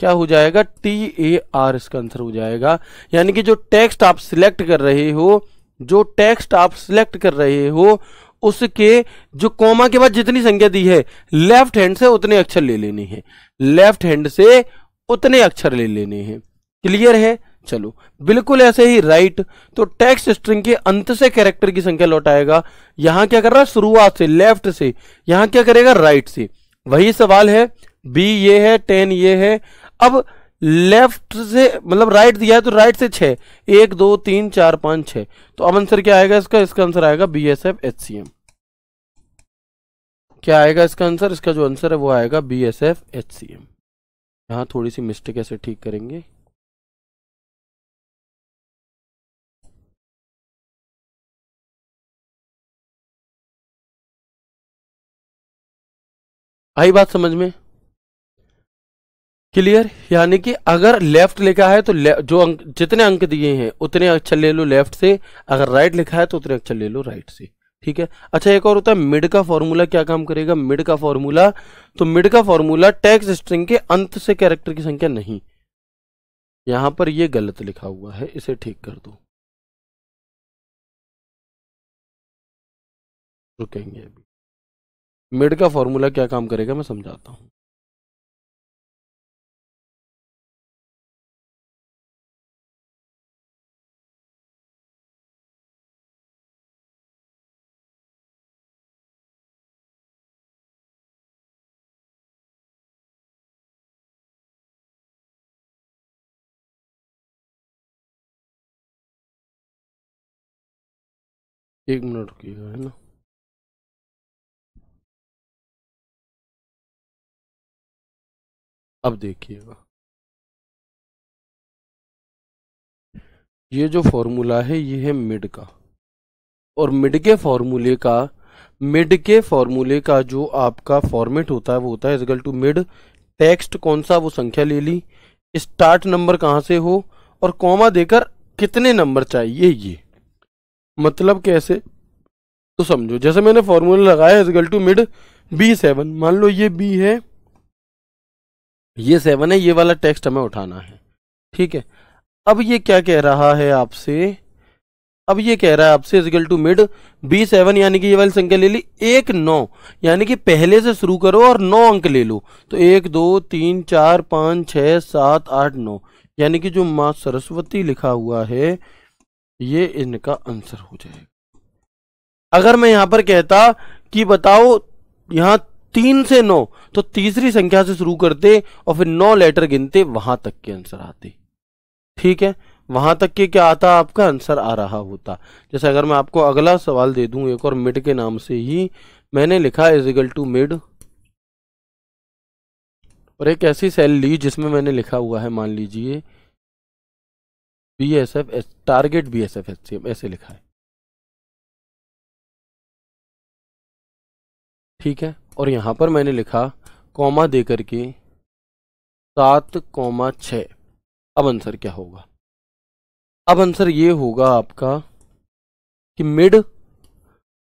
क्या हो जाएगा? TAR इसका आंसर हो जाएगा। यानी कि जो टेक्स्ट आप सिलेक्ट कर रहे हो उसके जो कॉमा के बाद जितनी संख्या दी है, लेफ्ट हैंड से उतने अक्षर ले लेने हैं, लेफ्ट हैंड से उतने अक्षर ले लेने हैं। क्लियर है? चलो, बिल्कुल ऐसे ही राइट, तो टेक्स्ट स्ट्रिंग के अंत से कैरेक्टर की संख्या लौटाएगा। यहां क्या कर रहा है? शुरुआत से, लेफ्ट से। यहां क्या करेगा? राइट से। वही सवाल है, बी ये है, 10 ये है। अब लेफ्ट से मतलब राइट दिया है तो राइट से 6, 1 2 3 4 5 6। तो अब आंसर क्या आएगा इसका आंसर आएगा BSF HCM। क्या आएगा इसका आंसर? इसका जो आंसर है वो आएगा BSF HCM। यहां थोड़ी सी मिस्टेक ऐसे ठीक करेंगे। आई बात समझ में? क्लियर? यानी कि अगर लेफ्ट लिखा है तो जो जितने अंक दिए हैं उतने अक्षर ले लो लेफ्ट से, अगर राइट लिखा है तो उतने अक्षर ले लो राइट से। ठीक है। अच्छा, एक और होता है मिड का फॉर्मूला। क्या काम करेगा मिड का फॉर्मूला? तो मिड का फॉर्मूला टेक्स्ट स्ट्रिंग के अंत से कैरेक्टर की संख्या नहीं, यहां पर ये गलत लिखा हुआ है, इसे ठीक कर दो। रुकेंगे अभी। मिड का फॉर्मूला क्या काम करेगा मैं समझाता हूं। एक मिनट रुकिएगा, है ना। अब देखिएगा, ये जो फॉर्मूला है ये है मिड का, और मिड के फॉर्मूले का जो आपका फॉर्मेट होता है वो होता है इक्वल टू मिड टेक्स्ट कौन सा, वो संख्या ले ली, स्टार्ट नंबर कहां से हो, और कॉमा देकर कितने नंबर चाहिए। ये मतलब कैसे तो समझो, जैसे मैंने फॉर्मूला लगाया इक्वल टू मिड B7, मान लो ये B है, ये 7 है, ये वाला टेक्स्ट हमें उठाना है। ठीक है। अब ये क्या कह रहा है आपसे, अब ये कह रहा है आपसे इक्वल टू मिड B7, यानी कि ये वाली संख्या ले ली 1 9, यानी कि पहले से शुरू करो और 9 अंक ले लो। तो 1 2 3 4 5 6 7 8 9, यानी कि जो माँ सरस्वती लिखा हुआ है ये इनका आंसर हो जाएगा। अगर मैं यहां पर कहता कि बताओ यहां 3 से 9, तो तीसरी संख्या से शुरू करते और फिर 9 लेटर गिनते, वहां तक के आंसर आते। ठीक है, वहां तक के क्या आता, आपका आंसर आ रहा होता। जैसे अगर मैं आपको अगला सवाल दे दूं एक और, मिड के नाम से ही मैंने लिखा इज इक्वल टू मिड, और एक ऐसी सेल ली जिसमें मैंने लिखा हुआ है, मान लीजिए BSF टारगेट BSF HCM ऐसे लिखा है। ठीक है, और यहां पर मैंने लिखा कॉमा दे करके 7,6। अब आंसर क्या होगा, अब आंसर ये होगा आपका कि मिड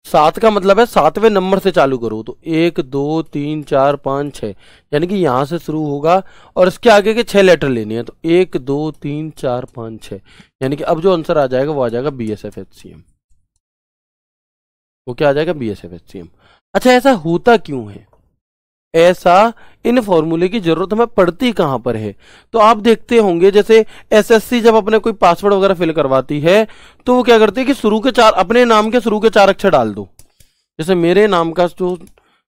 7 का मतलब है 7वें नंबर से चालू करो, तो 1 2 3 4 5 6, यानी कि यहां से शुरू होगा और इसके आगे के 6 लेटर लेने हैं, तो 1 2 3 4 5 6, यानी कि अब जो आंसर आ जाएगा वो आ जाएगा BSF HCM। वो क्या आ जाएगा, BSF HCM। अच्छा, ऐसा होता क्यों है, ऐसा इन फॉर्मूले की जरूरत हमें पड़ती कहां पर है, तो आप देखते होंगे जैसे SSC जब अपने कोई पासवर्ड वगैरह फिल करवाती है तो वो क्या करती है कि शुरू के 4, अपने नाम के शुरू के 4 अक्षर डाल दो। जैसे मेरे नाम का जो,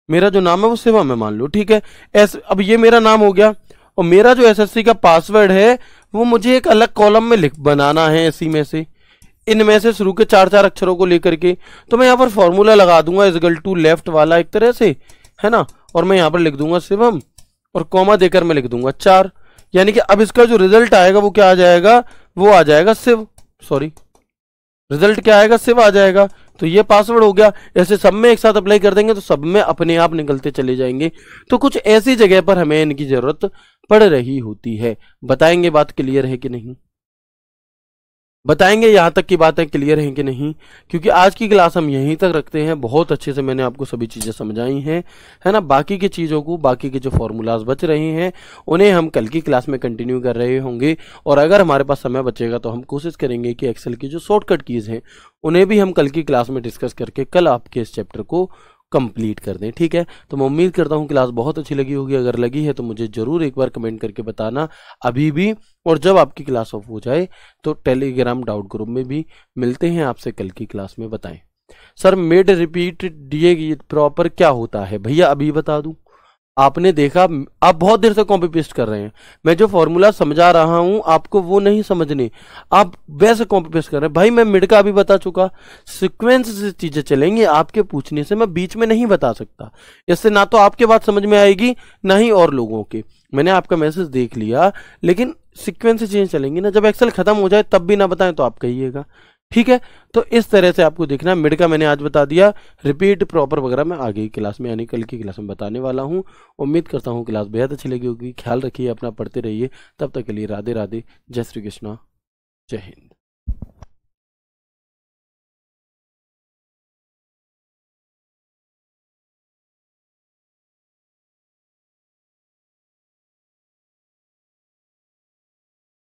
मेरा जो नाम है वो शिवम है मान लो, ठीक है, अब ये मेरा नाम हो गया, और मेरा जो SSC का पासवर्ड है वो मुझे एक अलग कॉलम में लिख बनाना है, इसी में से इनमें से शुरू के 4 अक्षरों को लेकर के, तो मैं यहाँ पर फॉर्मूला लगा दूंगा इज इक्वल टू लेफ्ट वाला एक तरह से, है ना, और मैं यहां पर लिख दूंगा शिवम और कॉमा देकर मैं लिख दूंगा 4, यानी कि अब इसका जो रिजल्ट आएगा वो क्या आ जाएगा, वो आ जाएगा शिव, सॉरी रिजल्ट क्या आएगा, शिव आ जाएगा। तो ये पासवर्ड हो गया। ऐसे सब में एक साथ अप्लाई कर देंगे तो सब में अपने आप निकलते चले जाएंगे। तो कुछ ऐसी जगह पर हमें इनकी जरूरत पड़ रही होती है। बताएंगे बात क्लियर है कि नहीं, बताएंगे यहां तक की बातें क्लियर हैं कि नहीं, क्योंकि आज की क्लास हम यहीं तक रखते हैं। बहुत अच्छे से मैंने आपको सभी चीजें समझाई हैं, है ना। बाकी की चीजों को, बाकी के जो फॉर्मूलाज बच रहे हैं उन्हें हम कल की क्लास में कंटिन्यू कर रहे होंगे। और अगर हमारे पास समय बचेगा तो हम कोशिश करेंगे कि एक्सेल की जो शॉर्टकट कीज हैं उन्हें भी हम कल की क्लास में डिस्कस करके कल आपके इस चैप्टर को कंप्लीट कर दें। ठीक है, तो मैं उम्मीद करता हूं क्लास बहुत अच्छी लगी होगी। अगर लगी है तो मुझे जरूर एक बार कमेंट करके बताना अभी भी, और जब आपकी क्लास ऑफ हो जाए तो टेलीग्राम डाउट ग्रुप में भी मिलते हैं आपसे कल की क्लास में। बताएं sir made repeat DA proper क्या होता है, भैया अभी बता दूं। आपने देखा आप बहुत देर से कॉपी पेस्ट कर रहे हैं, मैं जो फॉर्मूला समझा रहा हूं आपको वो नहीं समझने, आप वैसे कॉपी पेस्ट कर रहे हैं। भाई मैं मिड का अभी बता चुका, सीक्वेंस से चीजें चलेंगी, आपके पूछने से मैं बीच में नहीं बता सकता। इससे ना तो आपके बात समझ में आएगी ना ही और लोगों के। मैंने आपका मैसेज देख लिया, लेकिन सीक्वेंस से चीजें चलेंगी ना। जब एक्सेल खत्म हो जाए तब भी ना बताएं तो आप कहिएगा। ठीक है, तो इस तरह से आपको देखना। मिड का मैंने आज बता दिया, रिपीट प्रॉपर वगैरह मैं आगे की क्लास में यानी कल की क्लास में बताने वाला हूं। उम्मीद करता हूं क्लास बेहद अच्छी लगी होगी। ख्याल रखिए अपना, पढ़ते रहिए। तब तक के लिए राधे राधे, जय श्री कृष्णा, जय हिंद।